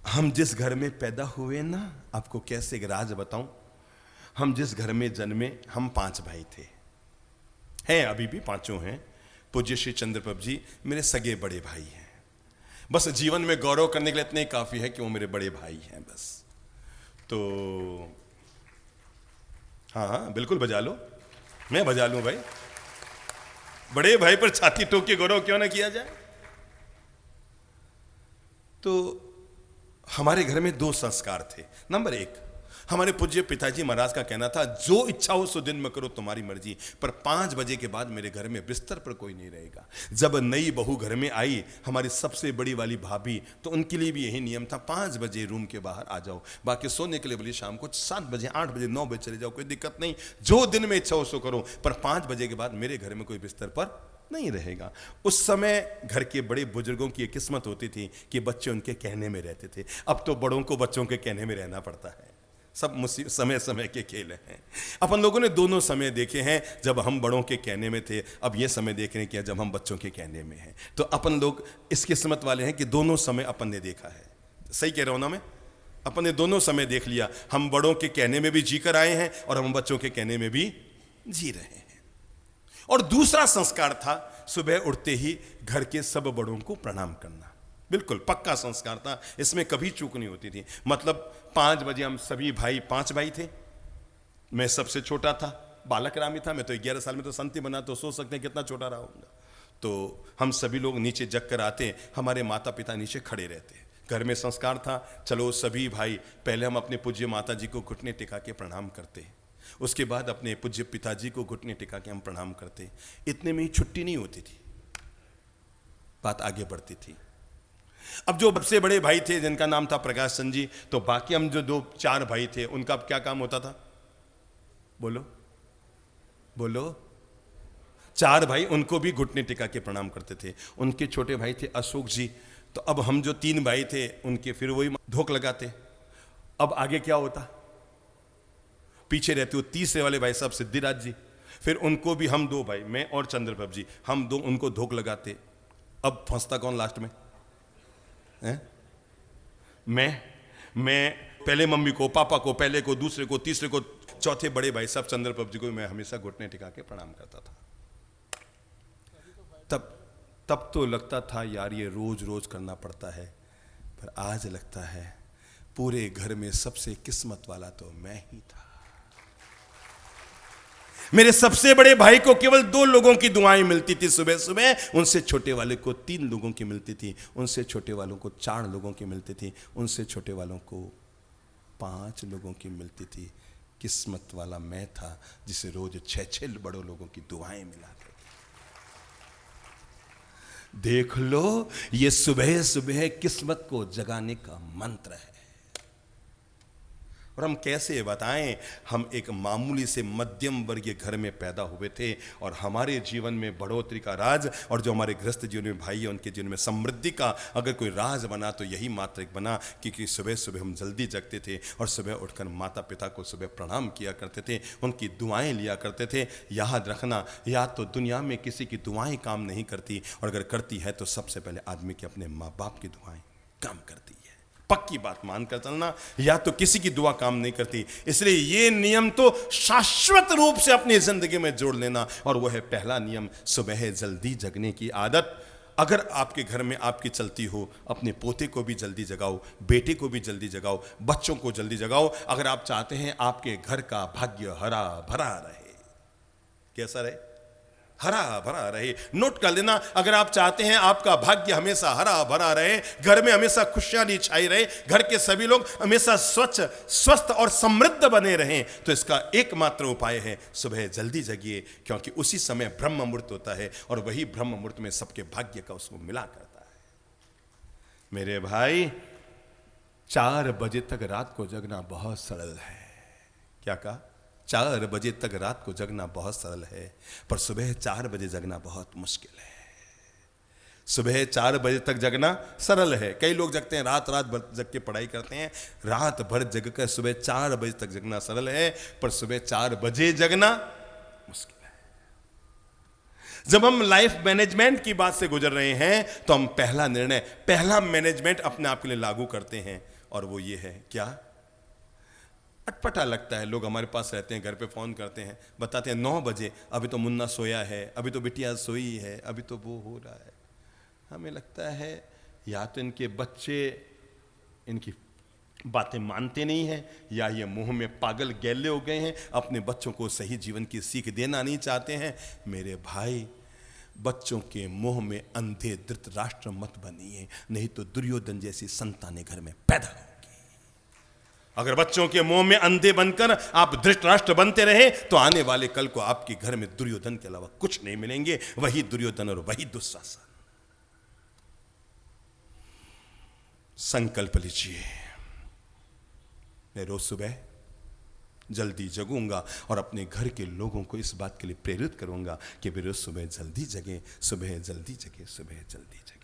हम जिस घर में पैदा हुए ना, आपको कैसे एक राज बताऊं, हम जिस घर में जन्मे, हम 5 भाई थे, हैं अभी भी 5 हैं। पूज्य श्री चंद्रप्रभ जी मेरे सगे बड़े भाई हैं। बस जीवन में गौरव करने के लिए इतने काफी है कि वो मेरे बड़े भाई हैं बस। तो हाँ बिल्कुल बजा लो, मैं बजा लूं भाई। बड़े भाई पर छाती ठोक के गौरव क्यों ना किया जाए। तो हमारे घर में 2 संस्कार थे। नंबर 1, हमारे पूज्य पिताजी महाराज का कहना था, जो इच्छा हो सो दिन में करो, तुम्हारी मर्जी, पर 5 बजे के बाद मेरे घर में बिस्तर पर कोई नहीं रहेगा। जब नई बहू घर में आई, हमारी सबसे बड़ी वाली भाभी, तो उनके लिए भी यही नियम था, 5 बजे रूम के बाहर आ जाओ, बाकी सोने के लिए बोलिए शाम को 7 बजे, 8 बजे, 9 बजे चले जाओ, कोई दिक्कत नहीं, जो दिन में इच्छा हो सो करो, पर 5 बजे के बाद मेरे घर में कोई बिस्तर पर नहीं रहेगा। उस समय घर के बड़े बुजुर्गों की एक किस्मत होती थी कि बच्चे उनके कहने में रहते थे। अब तो बड़ों को बच्चों के कहने में रहना पड़ता है। सब समय समय के खेल हैं। अपन लोगों ने दोनों समय देखे हैं, जब हम बड़ों के कहने में थे, अब ये समय देख रहे हैं कि जब हम बच्चों के कहने में हैं। तो अपन लोग इस किस्मत वाले हैं कि दोनों समय अपन ने देखा है। सही कह रहा हूं ना मैं? अपन ने दोनों समय देख लिया। हम बड़ों के कहने में भी जी कर आए हैं और हम बच्चों के कहने में भी जी रहे हैं। और दूसरा संस्कार था सुबह उठते ही घर के सब बड़ों को प्रणाम करना। बिल्कुल पक्का संस्कार था, इसमें कभी चूक नहीं होती थी। मतलब 5 बजे हम सभी भाई, 5 भाई थे, मैं सबसे छोटा था, बालक रामी था। मैं तो 11 साल में तो संती बना, तो सोच सकते हैं कितना छोटा रहा होगा। तो हम सभी लोग नीचे जग कर आते, हमारे माता पिता नीचे खड़े रहते। घर में संस्कार था, चलो सभी भाई पहले हम अपने पूज्य माता जी को घुटने टिका के प्रणाम करते, उसके बाद अपने पूज्य पिताजी को घुटने टिका के हम प्रणाम करते। इतने में ही छुट्टी नहीं होती थी, बात आगे बढ़ती थी। अब जो सबसे बड़े भाई थे जिनका नाम था प्रकाश चंद जी, तो बाकी हम जो 2-4 भाई थे उनका अब क्या काम होता था? बोलो बोलो। 4 भाई, उनको भी घुटने टिका के प्रणाम करते थे। उनके छोटे भाई थे अशोक जी, तो अब हम जो 3 भाई थे उनके फिर वही धोख लगाते। अब आगे क्या होता? पीछे रहते हो तीसरे वाले भाई साहब सिद्धिराज जी, फिर उनको भी हम 2 भाई, मैं और चंद्रप्रभ जी, हम 2 उनको धोख लगाते। अब फंसता कौन लास्ट में? मैं पहले मम्मी को, पापा को, पहले को, दूसरे को, तीसरे को, चौथे बड़े भाई साहब चंद्रप्रभ जी को मैं हमेशा घुटने टिका के प्रणाम करता था। तब तो लगता था यार ये रोज रोज करना पड़ता है, पर आज लगता है पूरे घर में सबसे किस्मत वाला तो मैं ही था। मेरे सबसे बड़े भाई को केवल 2 लोगों की दुआएं मिलती थी सुबह सुबह, उनसे छोटे वाले को 3 लोगों की मिलती थी, उनसे छोटे वालों को 4 लोगों की मिलती थी, उनसे छोटे वालों को 5 लोगों की मिलती थी। किस्मत वाला मैं था जिसे रोज 6-6 बड़ों लोगों की दुआएं मिला करती। देख लो, ये सुबह सुबह किस्मत को जगाने का मंत्र है। और हम कैसे बताएं, हम एक मामूली से मध्यम वर्गीय घर में पैदा हुए थे और हमारे जीवन में बढ़ोतरी का राज, और जो हमारे गृहस्थ जीवन में भाई है उनके जीवन में समृद्धि का अगर कोई राज बना तो यही मात्र एक बना क्योंकि सुबह सुबह हम जल्दी जगते थे और सुबह उठकर माता पिता को सुबह प्रणाम किया करते थे, उनकी दुआएं लिया करते थे। याद रखना, या तो दुनिया में किसी की दुआएं काम नहीं करती, और अगर करती है तो सबसे पहले आदमी के अपने माँ बाप की दुआएं काम करती है। पक्की बात मानकर चलना, या तो किसी की दुआ काम नहीं करती। इसलिए ये नियम तो शाश्वत रूप से अपनी जिंदगी में जोड़ लेना, और वह है पहला नियम, सुबह जल्दी जगने की आदत। अगर आपके घर में आपकी चलती हो, अपने पोते को भी जल्दी जगाओ, बेटे को भी जल्दी जगाओ, बच्चों को जल्दी जगाओ। अगर आप चाहते हैं आपके घर का भाग्य हरा भरा रहे, कैसा रहे? हरा भरा रहे। नोट कर लेना, अगर आप चाहते हैं आपका भाग्य हमेशा हरा भरा रहे, घर में हमेशा खुशहाली छाई रहे, घर के सभी लोग हमेशा स्वच्छ, स्वस्थ और समृद्ध बने रहें, तो इसका एकमात्र उपाय है सुबह जल्दी जगिए, क्योंकि उसी समय ब्रह्म मुहूर्त होता है और वही ब्रह्म मुहूर्त में सबके भाग्य का उसको मिला करता है। मेरे भाई, 4 बजे तक रात को जगना बहुत सरल है। क्या कहा? 4 बजे तक रात को जगना बहुत सरल है, पर सुबह 4 बजे जगना बहुत मुश्किल है। सुबह 4 बजे तक जगना सरल है, कई लोग जगते हैं रात भर जग के पढ़ाई करते हैं, रात भर जग कर सुबह 4 बजे तक जगना सरल है, पर सुबह 4 बजे जगना मुश्किल है। जब हम लाइफ मैनेजमेंट की बात से गुजर रहे हैं तो हम पहला निर्णय, पहला मैनेजमेंट अपने आप के लिए लागू करते हैं, और वो ये है, क्या? अटपटा लगता है, लोग हमारे पास रहते हैं, घर पे फ़ोन करते हैं, बताते हैं 9 बजे, अभी तो मुन्ना सोया है, अभी तो बिटिया सोई है, अभी तो वो हो रहा है। हमें लगता है या तो इनके बच्चे इनकी बातें मानते नहीं हैं, या ये मुंह में पागल गैले हो गए हैं, अपने बच्चों को सही जीवन की सीख देना नहीं चाहते हैं। मेरे भाई, बच्चों के मुंह में अंधे धृतराष्ट्र मत बनिए, नहीं तो दुर्योधन जैसी संतानें घर में पैदा हो। अगर बच्चों के मुंह में अंधे बनकर आप धृतराष्ट्र बनते रहे तो आने वाले कल को आपके घर में दुर्योधन के अलावा कुछ नहीं मिलेंगे, वही दुर्योधन और वही दुशासन। संकल्प लीजिए, मैं रोज सुबह जल्दी जगूंगा और अपने घर के लोगों को इस बात के लिए प्रेरित करूंगा कि वे रोज सुबह जल्दी जगें, सुबह जल्दी जगें, सुबह जल्दी जगें।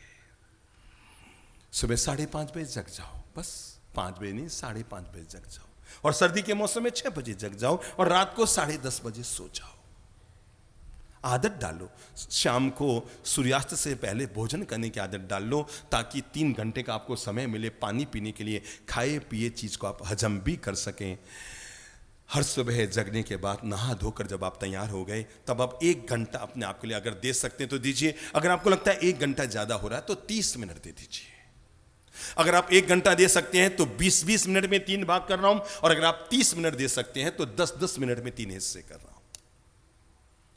सुबह 5:30 बजे जग जाओ, बस 5 बजे नहीं 5:30 बजे जग जाओ, और सर्दी के मौसम में 6 बजे जग जाओ और रात को 10:30 बजे सो जाओ। आदत डालो, शाम को सूर्यास्त से पहले भोजन करने की आदत डाल लो, ताकि 3 घंटे का आपको समय मिले पानी पीने के लिए, खाए पिए चीज को आप हजम भी कर सकें। हर सुबह जगने के बाद नहा धोकर जब आप तैयार हो गए, तब आप 1 घंटा अपने आप के लिए अगर दे सकते हैं तो दीजिए। अगर आपको लगता है 1 घंटा ज्यादा हो रहा है तो 30 मिनट दे दीजिए। अगर आप 1 घंटा दे सकते हैं तो 20-20 मिनट में 3 भाग कर रहा हूं, और अगर आप 30 मिनट दे सकते हैं तो 10-10 मिनट में 3 हिस्से कर रहा हूं।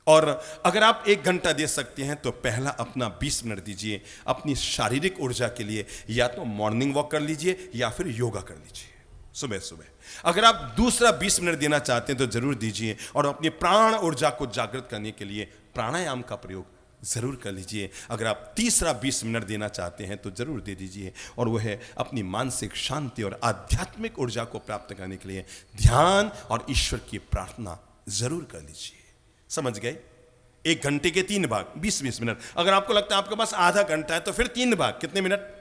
और अगर आप 1 घंटा दे सकते हैं तो पहला अपना 20 मिनट दीजिए अपनी शारीरिक ऊर्जा के लिए, या तो मॉर्निंग वॉक कर लीजिए या फिर योगा कर लीजिए सुबह सुबह। अगर आप दूसरा 20 मिनट देना चाहते हैं तो जरूर दीजिए, और अपनी प्राण ऊर्जा को जागृत करने के लिए प्राणायाम का प्रयोग जरूर कर लीजिए। अगर आप तीसरा 20 मिनट देना चाहते हैं तो जरूर दे dीजिए, और वह है अपनी मानसिक शांति और आध्यात्मिक ऊर्जा को प्राप्त करने के लिए ध्यान और ईश्वर की प्रार्थना जरूर कर लीजिए। समझ गए? 1 घंटे के 3 भाग, 20-20 मिनट। अगर आपको लगता है आपके पास आधा घंटा है तो फिर 3 भाग, कितने मिनट?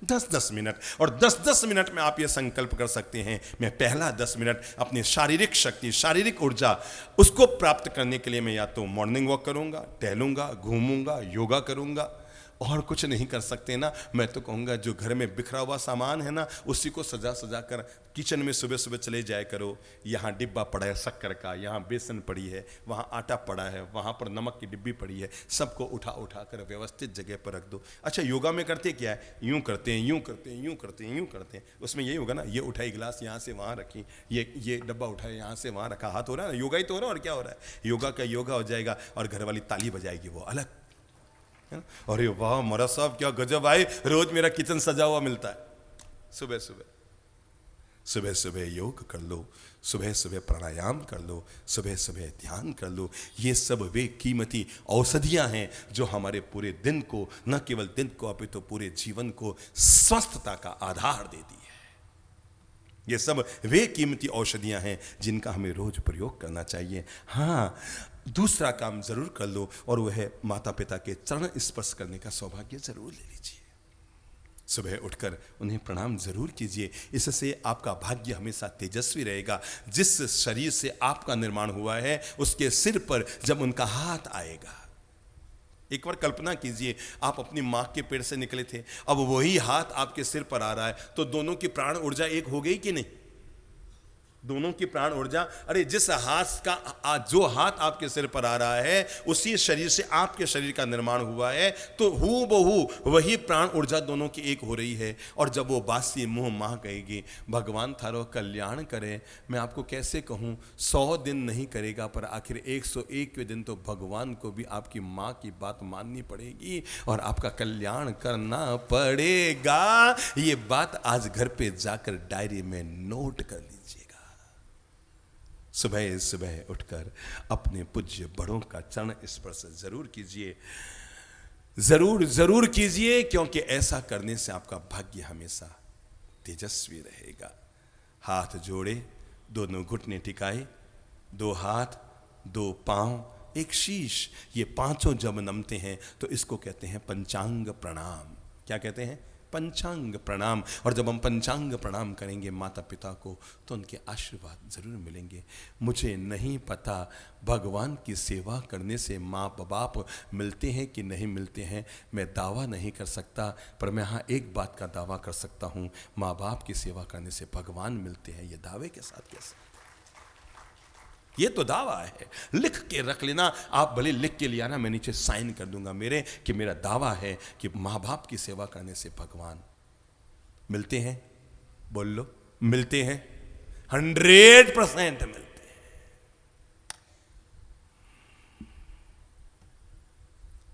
10-10 मिनट। और 10-10 मिनट में आप यह संकल्प कर सकते हैं, मैं पहला 10 मिनट अपनी शारीरिक शक्ति, शारीरिक ऊर्जा, उसको प्राप्त करने के लिए मैं या तो मॉर्निंग वॉक करूंगा, टहलूंगा, घूमूंगा, योगा करूंगा, और कुछ नहीं कर सकते ना, मैं तो कहूंगा जो घर में बिखरा हुआ सामान है ना, उसी को सजा सजा कर किचन में सुबह सुबह चले जाया करो। यहाँ डिब्बा पड़ा है शक्कर का, यहाँ बेसन पड़ी है, वहाँ आटा पड़ा है, वहाँ पर नमक की डिब्बी पड़ी है, सबको उठा उठा कर व्यवस्थित जगह पर रख दो। अच्छा, योगा में करते क्या है? यूं करते हैं, यूं करते हैं, यूं करते हैं, यूं करते हैं। उसमें यही होगा ना, ये उठाई गिलास यहाँ से वहाँ रखी, ये डब्बा उठाया यहाँ से वहाँ रखा, हाथ हो रहा है ना, योगा ही तो हो रहा है, और क्या हो रहा है? योगा का योगा हो जाएगा, और घर वाली ताली बजाएगी, वो अलग। अरे वाह मोरा साहब, क्या गजब आए, रोज मेरा किचन सजा हुआ मिलता है। सुबह सुबह सुबह सुबह योग कर लो, सुबह सुबह प्राणायाम कर लो, सुबह सुबह ध्यान कर लो। ये सब वे कीमती औषधियां हैं जो हमारे पूरे दिन को, न केवल दिन को अपितु तो पूरे जीवन को स्वस्थता का आधार देती है। ये सब वे कीमती औषधियां हैं जिनका हमें रोज प्रयोग करना चाहिए। हाँ, दूसरा काम जरूर कर लो, और वह है माता पिता के चरण स्पर्श करने का सौभाग्य जरूर ले लीजिए। सुबह उठकर उन्हें प्रणाम जरूर कीजिए, इससे आपका भाग्य हमेशा तेजस्वी रहेगा। जिस शरीर से आपका निर्माण हुआ है उसके सिर पर जब उनका हाथ आएगा, एक बार कल्पना कीजिए, आप अपनी मां के पेट से निकले थे, अब वही हाथ आपके सिर पर आ रहा है, तो दोनों की प्राण ऊर्जा एक हो गई कि नहीं? दोनों की प्राण ऊर्जा, अरे जिस हाथ का, जो हाथ आपके सिर पर आ रहा है उसी शरीर से आपके शरीर का निर्माण हुआ है, तो हूबहू वही प्राण ऊर्जा दोनों की एक हो रही है। और जब वो बासी मुंह मां कहेगी, भगवान थारो कल्याण करे, मैं आपको कैसे कहूँ, 100 दिन नहीं करेगा, पर आखिर 101वें दिन तो भगवान को भी आपकी माँ की बात माननी पड़ेगी और आपका कल्याण करना पड़ेगा। ये बात आज घर पे जाकर डायरी में नोट कर लीजिएगा। सुबह सुबह उठकर अपने पूज्य बड़ों का चरण स्पर्श जरूर कीजिए, जरूर जरूर कीजिए, क्योंकि ऐसा करने से आपका भाग्य हमेशा तेजस्वी रहेगा। हाथ जोड़े, दोनों घुटने टिकाए, 2 हाथ, 2 पांव, 1 शीश, ये पांचों जब नमते हैं तो इसको कहते हैं पंचांग प्रणाम। क्या कहते हैं? पंचांग प्रणाम। और जब हम पंचांग प्रणाम करेंगे माता पिता को तो उनके आशीर्वाद जरूर मिलेंगे। मुझे नहीं पता भगवान की सेवा करने से माँ बाप मिलते हैं कि नहीं मिलते हैं, मैं दावा नहीं कर सकता, पर मैं हाँ एक बात का दावा कर सकता हूँ, माँ बाप की सेवा करने से भगवान मिलते हैं। ये दावे के साथ कैसे? ये तो दावा है, लिख के रख लेना। आप भले लिख के लिया ना, मैं नीचे साइन कर दूंगा मेरे कि मेरा दावा है कि माँ बाप की सेवा करने से भगवान मिलते हैं। बोल लो, मिलते हैं, 100% मिलते हैं।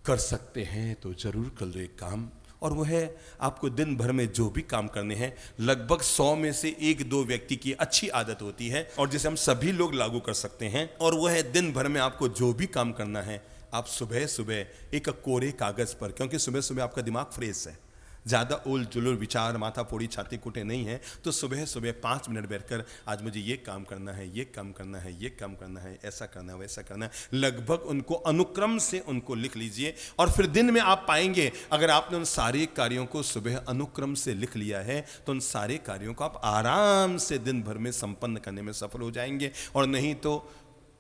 कर सकते हैं तो जरूर कर लो एक काम, और वो है आपको दिन भर में जो भी काम करने हैं, लगभग 100 में से 1-2 व्यक्ति की अच्छी आदत होती है और जिसे हम सभी लोग लागू कर सकते हैं। और वो है दिन भर में आपको जो भी काम करना है, आप सुबह सुबह एक कोरे कागज पर, क्योंकि सुबह सुबह आपका दिमाग फ्रेश है, ज़्यादा उल जुलूल विचार, माथा फोड़ी, छाती कूटे नहीं है, तो सुबह सुबह 5 मिनट बैठकर आज मुझे ये काम करना है, ये काम करना है, ये काम करना है, ऐसा करना है, वैसा करना है, लगभग उनको अनुक्रम से उनको लिख लीजिए। और फिर दिन में आप पाएंगे अगर आपने उन सारे कार्यों को सुबह अनुक्रम से लिख लिया है तो उन सारे कार्यों को आप आराम से दिन भर में संपन्न करने में सफल हो जाएंगे। और नहीं तो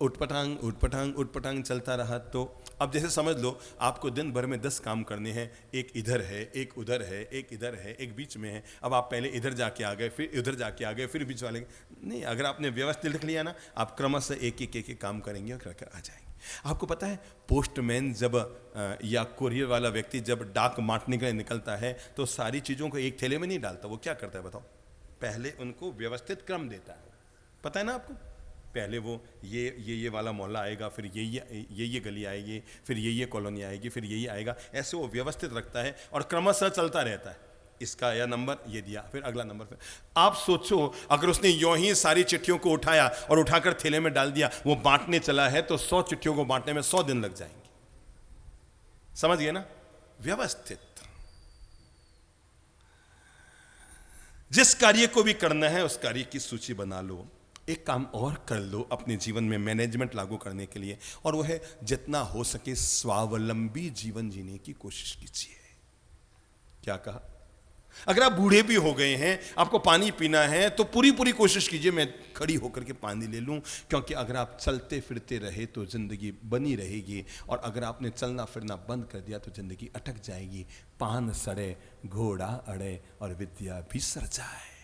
उठपटांग उठपटांग उठपटांग चलता रहा तो अब जैसे समझ लो आपको दिन भर में 10 काम करने हैं, एक इधर है, एक उधर है, एक इधर है, एक बीच में है। अब आप पहले इधर जाके आ गए, फिर उधर जाके आ गए, फिर बीच वाले नहीं। अगर आपने व्यवस्थित लिख लिया ना, आप क्रमशः एक एक काम करेंगे और करके आ जाएंगे। आपको पता है पोस्टमैन जब या कुरियर वाला व्यक्ति जब डाक बांटने के लिए निकलता है तो सारी चीज़ों को एक थैले में नहीं डालता। वो क्या करता है बताओ? पहले उनको व्यवस्थित क्रम देता है। पता है ना आपको? पहले वो ये वाला मोहल्ला आएगा, फिर ये गली आएगी, फिर ये कॉलोनी आएगी, फिर ये आएगा, ऐसे वो व्यवस्थित रखता है और क्रमशः चलता रहता है। इसका यह नंबर ये दिया, फिर अगला नंबर। फिर आप सोचो अगर उसने यूं ही सारी चिट्ठियों को उठाया और उठाकर थैले में डाल दिया, वो बांटने चला है तो 100 चिट्ठियों को बांटने में 100 दिन लग जाएंगे। समझ गए ना? व्यवस्थित। जिस कार्य को भी करना है उस कार्य की सूची बना लो। एक काम और कर लो अपने जीवन में मैनेजमेंट लागू करने के लिए, और वो है जितना हो सके स्वावलंबी जीवन जीने की कोशिश कीजिए। क्या कहा? अगर आप बूढ़े भी हो गए हैं, आपको पानी पीना है तो पूरी कोशिश कीजिए मैं खड़ी होकर के पानी ले लूं, क्योंकि अगर आप चलते फिरते रहे तो जिंदगी बनी रहेगी, और अगर आपने चलना फिरना बंद कर दिया तो जिंदगी अटक जाएगी। पान सड़े घोड़ा अड़े और विद्या भी सड़ जाए।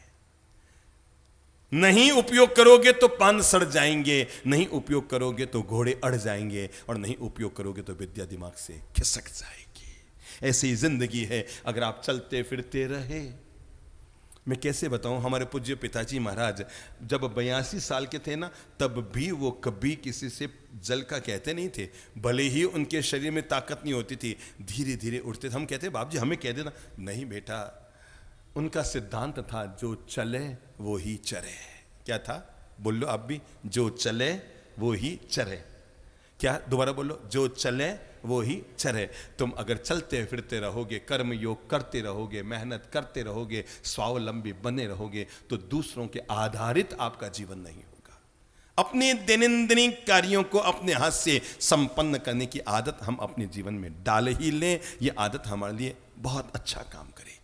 नहीं उपयोग करोगे तो पान सड़ जाएंगे, नहीं उपयोग करोगे तो घोड़े अड़ जाएंगे, और नहीं उपयोग करोगे तो विद्या दिमाग से खिसक जाएगी। ऐसी जिंदगी है अगर आप चलते फिरते रहे। मैं कैसे बताऊं, हमारे पूज्य पिताजी महाराज जब 82 साल के थे ना, तब भी वो कभी किसी से जल का कहते नहीं थे। भले ही उनके शरीर में ताकत नहीं होती थी, धीरे धीरे उठते थे। हम कहते बाप जी हमें कह देना, नहीं बेटा, उनका सिद्धांत था जो चले वो ही चरे। क्या था? बोलो आप भी, जो चले वो ही चरे। क्या? दोबारा बोलो, जो चले वो ही चरे। तुम अगर चलते फिरते रहोगे, कर्म योग करते रहोगे, मेहनत करते रहोगे, स्वावलंबी बने रहोगे, तो दूसरों के आधारित आपका जीवन नहीं होगा। अपने दैनंदिन कार्यों को अपने हाथ से संपन्न करने की आदत हम अपने जीवन में डाल ही लें। ये आदत हमारे लिए बहुत अच्छा काम करेगी।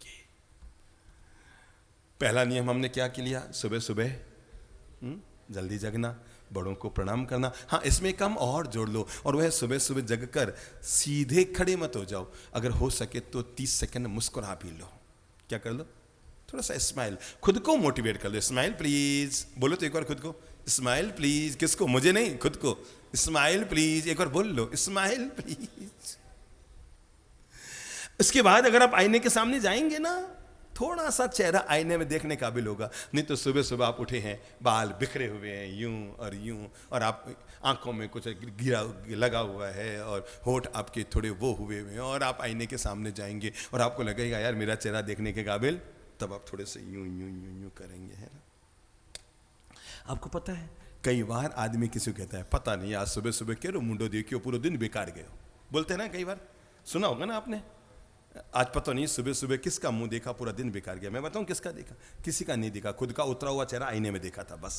पहला नियम हमने क्या किया? सुबह सुबह जल्दी जगना, बड़ों को प्रणाम करना। हाँ, इसमें एक काम और जोड़ लो, और वह सुबह सुबह जगकर सीधे खड़े मत हो जाओ। अगर हो सके तो 30 सेकंड मुस्कुरा भी लो। क्या कर लो? थोड़ा सा स्माइल, खुद को मोटिवेट कर लो। स्माइल प्लीज, बोलो तो एक बार खुद को, स्माइल प्लीज। किसको? मुझे नहीं, खुद को। स्माइल प्लीज, एक बार बोल लो, स्माइल प्लीज। उसके बाद अगर आप आईने के सामने जाएंगे ना, थोड़ा सा चेहरा आईने में देखने काबिल होगा। नहीं तो सुबह सुबह आप उठे हैं, बाल बिखरे हुए हैं यूं और यूं, और आप आंखों में कुछ गिरा लगा हुआ है, और होठ आपके थोड़े वो हुए हुए हैं, और आप आईने के सामने जाएंगे और आपको लगेगा यार मेरा चेहरा देखने के काबिल, तब आप थोड़े से यूं यूं यूं यूं करेंगे, है ना? आपको पता है कई बार आदमी किसी को कहता है, पता नहीं आज सुबह सुबह कह रो मुंडो देखियो पूरा दिन बेकार गए। बोलते हैं ना, कई बार सुना होगा ना आपने, आज पता नहीं सुबह सुबह किसका मुंह देखा पूरा दिन बेकार गया। मैं बताऊं किसका देखा? किसी का नहीं देखा, खुद का उतरा हुआ चेहरा आईने में देखा था बस।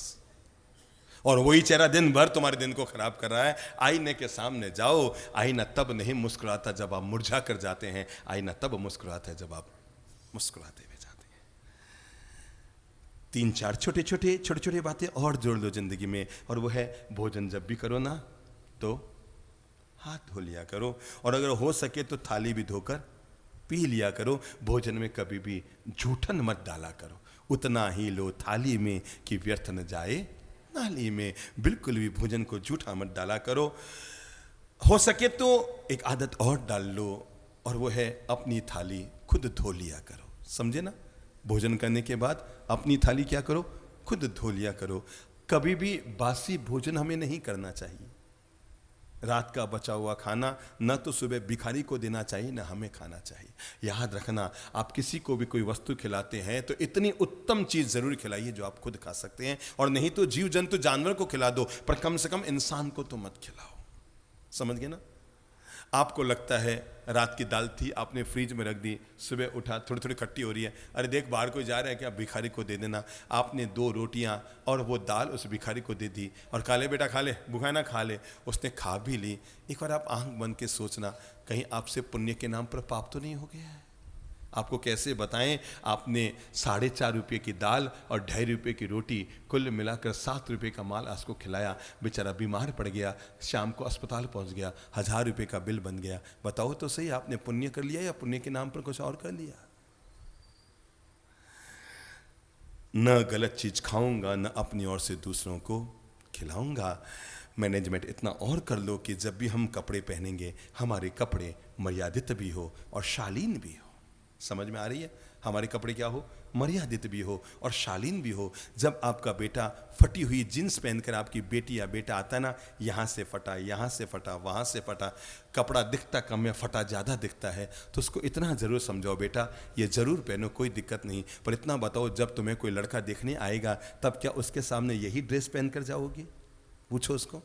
और वही चेहरा दिन भर तुम्हारे दिन को खराब कर रहा है। आईने के सामने जाओ, आईना तब नहीं मुस्कुराता जब आप मुरझा कर जाते हैं, आईना तब मुस्कुराता है जब आप मुस्कुराते हुए जाते हैं। 3-4 छोटे-छोटे बातें और जोड़ लो जिंदगी में, और वो है भोजन जब भी करो ना तो हाथ धो लिया करो, और अगर हो सके तो थाली भी धोकर पी लिया करो। भोजन में कभी भी झूठन मत डाला करो, उतना ही लो थाली में कि व्यर्थ न जाए नाली में। बिल्कुल भी भोजन को झूठा मत डाला करो। हो सके तो एक आदत और डाल लो, और वो है अपनी थाली खुद धो लिया करो। समझे ना? भोजन करने के बाद अपनी थाली क्या करो? खुद धो लिया करो। कभी भी बासी भोजन हमें नहीं करना चाहिए। रात का बचा हुआ खाना न तो सुबह भिखारी को देना चाहिए, न हमें खाना चाहिए। याद रखना, आप किसी को भी कोई वस्तु खिलाते हैं तो इतनी उत्तम चीज़ ज़रूर खिलाइए जो आप खुद खा सकते हैं, और नहीं तो जीव जंतु जानवर को खिला दो, पर कम से कम इंसान को तो मत खिलाओ। समझ गए ना? आपको लगता है रात की दाल थी, आपने फ्रिज में रख दी, सुबह उठा थोड़ी थोड़ी खट्टी हो रही है, अरे देख बाहर कोई जा रहा है क्या, भिखारी को दे देना। आपने 2 रोटियां और वो दाल उस भिखारी को दे दी और खा ले बेटा खा ले, भूखा ना खा ले। उसने खा भी ली। एक बार आप आंख बंद के सोचना, कहीं आपसे पुण्य के नाम पर पाप तो नहीं हो गया है? आपको कैसे बताएं, आपने 4.5 रुपये की दाल और 2.5 रुपये की रोटी, कुल मिलाकर 7 रुपये का माल उसको खिलाया। बेचारा बीमार पड़ गया, शाम को अस्पताल पहुंच गया, 1000 रुपये का बिल बन गया। बताओ तो सही, आपने पुण्य कर लिया या पुण्य के नाम पर कुछ और कर लिया? न गलत चीज खाऊंगा, न अपनी ओर से दूसरों को खिलाऊंगा। मैनेजमेंट इतना और कर लो कि जब भी हम कपड़े पहनेंगे, हमारे कपड़े मर्यादित भी हो और शालीन भी हो। समझ में आ रही है? हमारे कपड़े क्या हो? मर्यादित भी हो और शालीन भी हो। जब आपका बेटा फटी हुई जींस पहनकर आपकी बेटी या बेटा आता है ना, यहाँ से फटा, यहाँ से फटा, वहाँ से फटा, कपड़ा दिखता कम है, फटा ज़्यादा दिखता है, तो उसको इतना ज़रूर समझाओ, बेटा ये ज़रूर पहनो, कोई दिक्कत नहीं। पर इतना बताओ, जब तुम्हें कोई लड़का देखने आएगा तब क्या उसके सामने यही ड्रेस पहन कर जाओगे? पूछो उसको।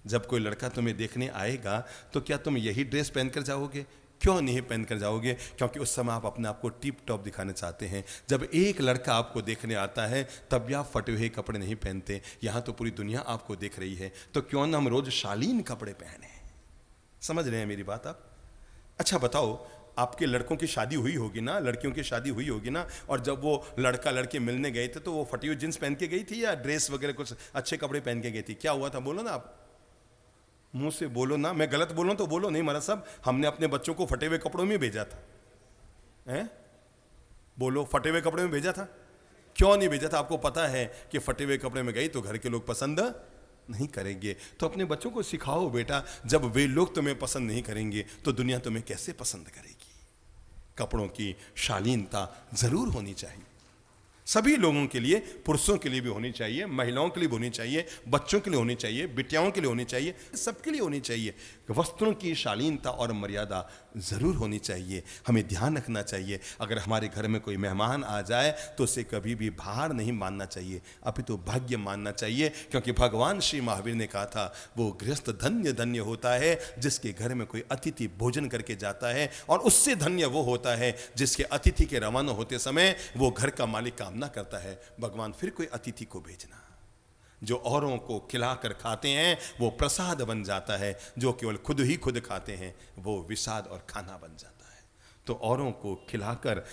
जब कोई लड़का तुम्हें देखने आएगा तो क्या तुम यही ड्रेस पहन कर जाओगे? क्यों नहीं पहन कर जाओगे? क्योंकि उस समय आप अपने आप को टिप टॉप दिखाना चाहते हैं। जब एक लड़का आपको देखने आता है तब भी आप फटे हुए कपड़े नहीं पहनते। यहाँ तो पूरी दुनिया आपको देख रही है, तो क्यों ना हम रोज शालीन कपड़े पहने। समझ रहे हैं मेरी बात आप? अच्छा बताओ, आपके लड़कों की शादी हुई होगी ना, लड़कियों की शादी हुई होगी ना, और जब वो लड़का लड़के मिलने गए थे तो वो फटी हुई जींस पहन के गई थी या ड्रेस वगैरह कुछ अच्छे कपड़े पहन के गई थी? क्या हुआ था? बोलो ना आप, मुंह से बोलो ना। मैं गलत बोलूं तो बोलो। नहीं महाराज साहब, हमने अपने बच्चों को फटे हुए कपड़ों में भेजा था। हैं? बोलो, फटे हुए कपड़े में भेजा था? क्यों नहीं भेजा था? आपको पता है कि फटे हुए कपड़े में गई तो घर के लोग पसंद नहीं करेंगे। तो अपने बच्चों को सिखाओ, बेटा जब वे लोग तुम्हें पसंद नहीं करेंगे तो दुनिया तुम्हें कैसे पसंद करेगी। कपड़ों की शालीनता जरूर होनी चाहिए, सभी लोगों के लिए, पुरुषों के लिए भी होनी चाहिए, महिलाओं के लिए भी होनी चाहिए, बच्चों के लिए होनी चाहिए, बिटियाओं के लिए होनी चाहिए, सबके लिए होनी चाहिए। वस्त्रों की शालीनता और मर्यादा ज़रूर होनी चाहिए। हमें ध्यान रखना चाहिए, अगर हमारे घर में कोई मेहमान आ जाए तो उसे कभी भी भार नहीं मानना चाहिए, अपितु भाग्य मानना चाहिए। क्योंकि भगवान श्री महावीर ने कहा था, वो गृहस्थ धन्य धन्य होता है जिसके घर में कोई अतिथि भोजन करके जाता है, और उससे धन्य वो होता है जिसके अतिथि के रवाना होते समय वो घर का मालिक कामना करता है, भगवान फिर कोई अतिथि को भेजना। जो औरों को खिलाकर खाते हैं वो प्रसाद बन जाता है, जो केवल खुद ही खुद खाते हैं वो विषाद और खाना बन जाता है। तो औरों को खिलाकर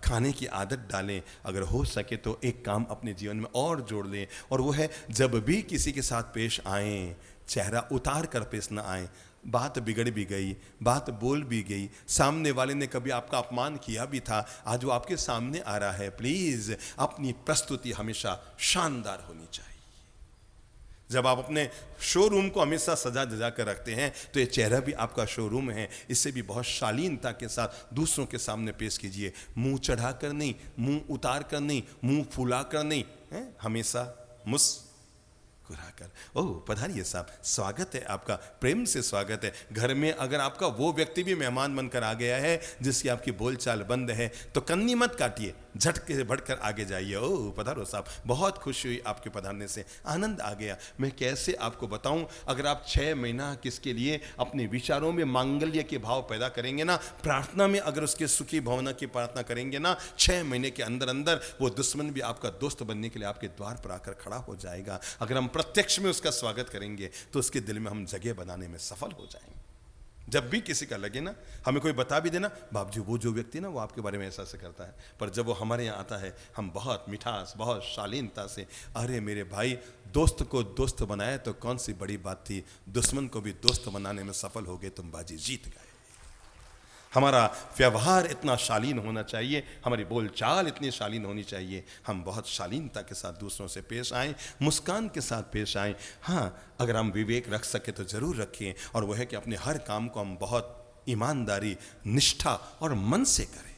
खाने की आदत डालें। अगर हो सके तो एक काम अपने जीवन में और जोड़ लें, और वो है जब भी किसी के साथ पेश आएं, चेहरा उतार कर पेश ना आएं। बात बिगड़ भी गई, बात बोल भी गई, सामने वाले ने कभी आपका अपमान किया भी था, आज वो आपके सामने आ रहा है, प्लीज अपनी प्रस्तुति हमेशा शानदार होनी चाहिए। जब आप अपने शोरूम को हमेशा सजा धजा कर रखते हैं तो ये चेहरा भी आपका शोरूम है, इससे भी बहुत शालीनता के साथ दूसरों के सामने पेश कीजिए। मुंह चढ़ाकर नहीं, मुंह उतार कर नहीं, मुंह फुला कर नहीं, है? हमेशा मुस्कुराकर। ओह पधारिए साहब, स्वागत है आपका, प्रेम से स्वागत है। घर में अगर आपका वो व्यक्ति भी मेहमान बनकर आ गया है जिसकी आपकी बोलचाल बंद है तो कन्नी मत काटिए, झटके से बढ़कर आगे जाइए। ओह पधारो साहब, बहुत खुशी हुई आपके पधारने से, आनंद आ गया। मैं कैसे आपको बताऊं, अगर आप 6 महीना किसके लिए अपने विचारों में मांगल्य के भाव पैदा करेंगे ना, प्रार्थना में अगर उसके सुखी भावना की प्रार्थना करेंगे ना, 6 महीने के अंदर अंदर वो दुश्मन भी आपका दोस्त बनने के लिए आपके द्वार पर आकर खड़ा हो जाएगा। अगर हम प्रत्यक्ष में उसका स्वागत करेंगे तो उसके दिल में हम जगह बनाने में सफल हो जाएंगे। जब भी किसी का लगे ना, हमें कोई बता भी देना, बाप जी वो जो व्यक्ति ना वो आपके बारे में ऐसा ऐसा करता है, पर जब वो हमारे यहाँ आता है हम बहुत मिठास, बहुत शालीनता से, अरे मेरे भाई दोस्त को दोस्त बनाए तो कौन सी बड़ी बात थी, दुश्मन को भी दोस्त बनाने में सफल हो गए, तुम बाजी जीत गए। हमारा व्यवहार इतना शालीन होना चाहिए, हमारी बोलचाल इतनी शालीन होनी चाहिए, हम बहुत शालीनता के साथ दूसरों से पेश आएँ, मुस्कान के साथ पेश आएँ। हाँ, अगर हम विवेक रख सके तो ज़रूर रखें, और वह है कि अपने हर काम को हम बहुत ईमानदारी, निष्ठा और मन से करें।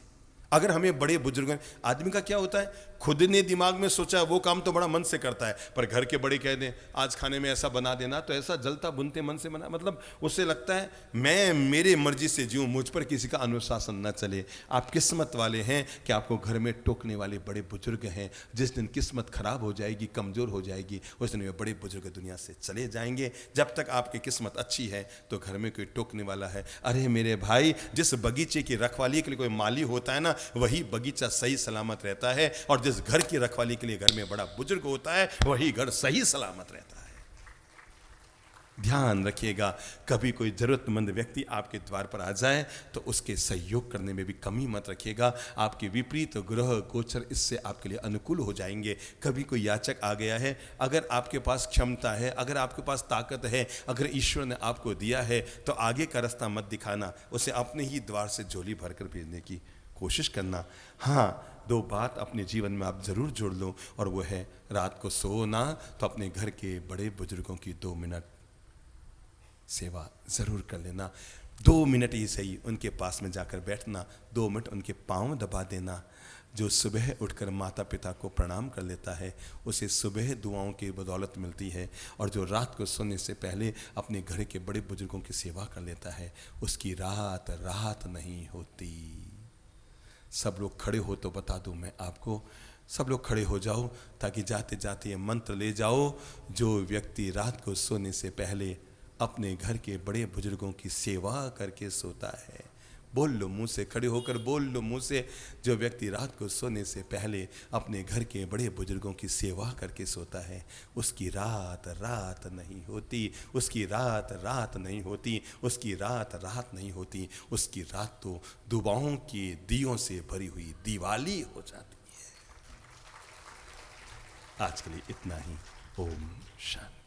अगर हमें बड़े बुजुर्ग, आदमी का क्या होता है, खुद ने दिमाग में सोचा वो काम तो बड़ा मन से करता है, पर घर के बड़े कह दें आज खाने में ऐसा बना देना, तो ऐसा जलता बुनते मन से बना, मतलब उससे लगता है मैं मेरे मर्जी से जीऊं, मुझ पर किसी का अनुशासन न चले। आप किस्मत वाले हैं कि आपको घर में टोकने वाले बड़े बुजुर्ग हैं। जिस दिन किस्मत खराब हो जाएगी, कमजोर हो जाएगी, उस दिन वे बड़े बुजुर्ग दुनिया से चले जाएंगे। जब तक आपकी किस्मत अच्छी है तो घर में कोई टोकने वाला है। अरे मेरे भाई, जिस बगीचे की रखवाली के लिए कोई माली होता है ना, वही बगीचा सही सलामत रहता है, और जिस घर की रखवाली के लिए घर में बड़ा बुजुर्ग होता है वही घर सही सलामत रहता है। ध्यान रखिएगा, कभी कोई जरूरतमंद व्यक्ति आपके द्वार पर आ जाए तो उसके सहयोग करने में भी कमी मत रखिएगा। आपके विपरीत ग्रह गोचर इससे आपके लिए अनुकूल हो जाएंगे। कभी कोई याचक आ गया है, अगर आपके पास क्षमता है, अगर आपके पास ताकत है, अगर ईश्वर ने आपको दिया है, तो आगे का रास्ता मत दिखाना, उसे अपने ही द्वार से झोली भरकर भेजने की कोशिश करना। हाँ, 2 बात अपने जीवन में आप जरूर जोड़ लो, और वो है रात को सोना तो अपने घर के बड़े बुजुर्गों की 2 मिनट सेवा जरूर कर लेना। 2 मिनट ही सही उनके पास में जाकर बैठना, 2 मिनट उनके पांव दबा देना। जो सुबह उठकर माता पिता को प्रणाम कर लेता है उसे सुबह दुआओं की बदौलत मिलती है, और जो रात को सोने से पहले अपने घर के बड़े बुजुर्गों की सेवा कर लेता है उसकी रात रात नहीं होती। सब लोग खड़े हो तो बता दूं मैं आपको, सब लोग खड़े हो जाओ ताकि जाते जाते ये मंत्र ले जाओ। जो व्यक्ति रात को सोने से पहले अपने घर के बड़े बुजुर्गों की सेवा करके सोता है, बोल लो मुंह से, खड़े होकर बोल लो मुंह से, जो व्यक्ति रात को सोने से पहले अपने घर के बड़े बुजुर्गों की सेवा करके सोता है उसकी रात रात नहीं होती, उसकी रात रात नहीं होती, उसकी रात रात नहीं होती, उसकी रात तो दुआओं के दियों से भरी हुई दिवाली हो जाती है। आज के लिए इतना ही। ओम शांति।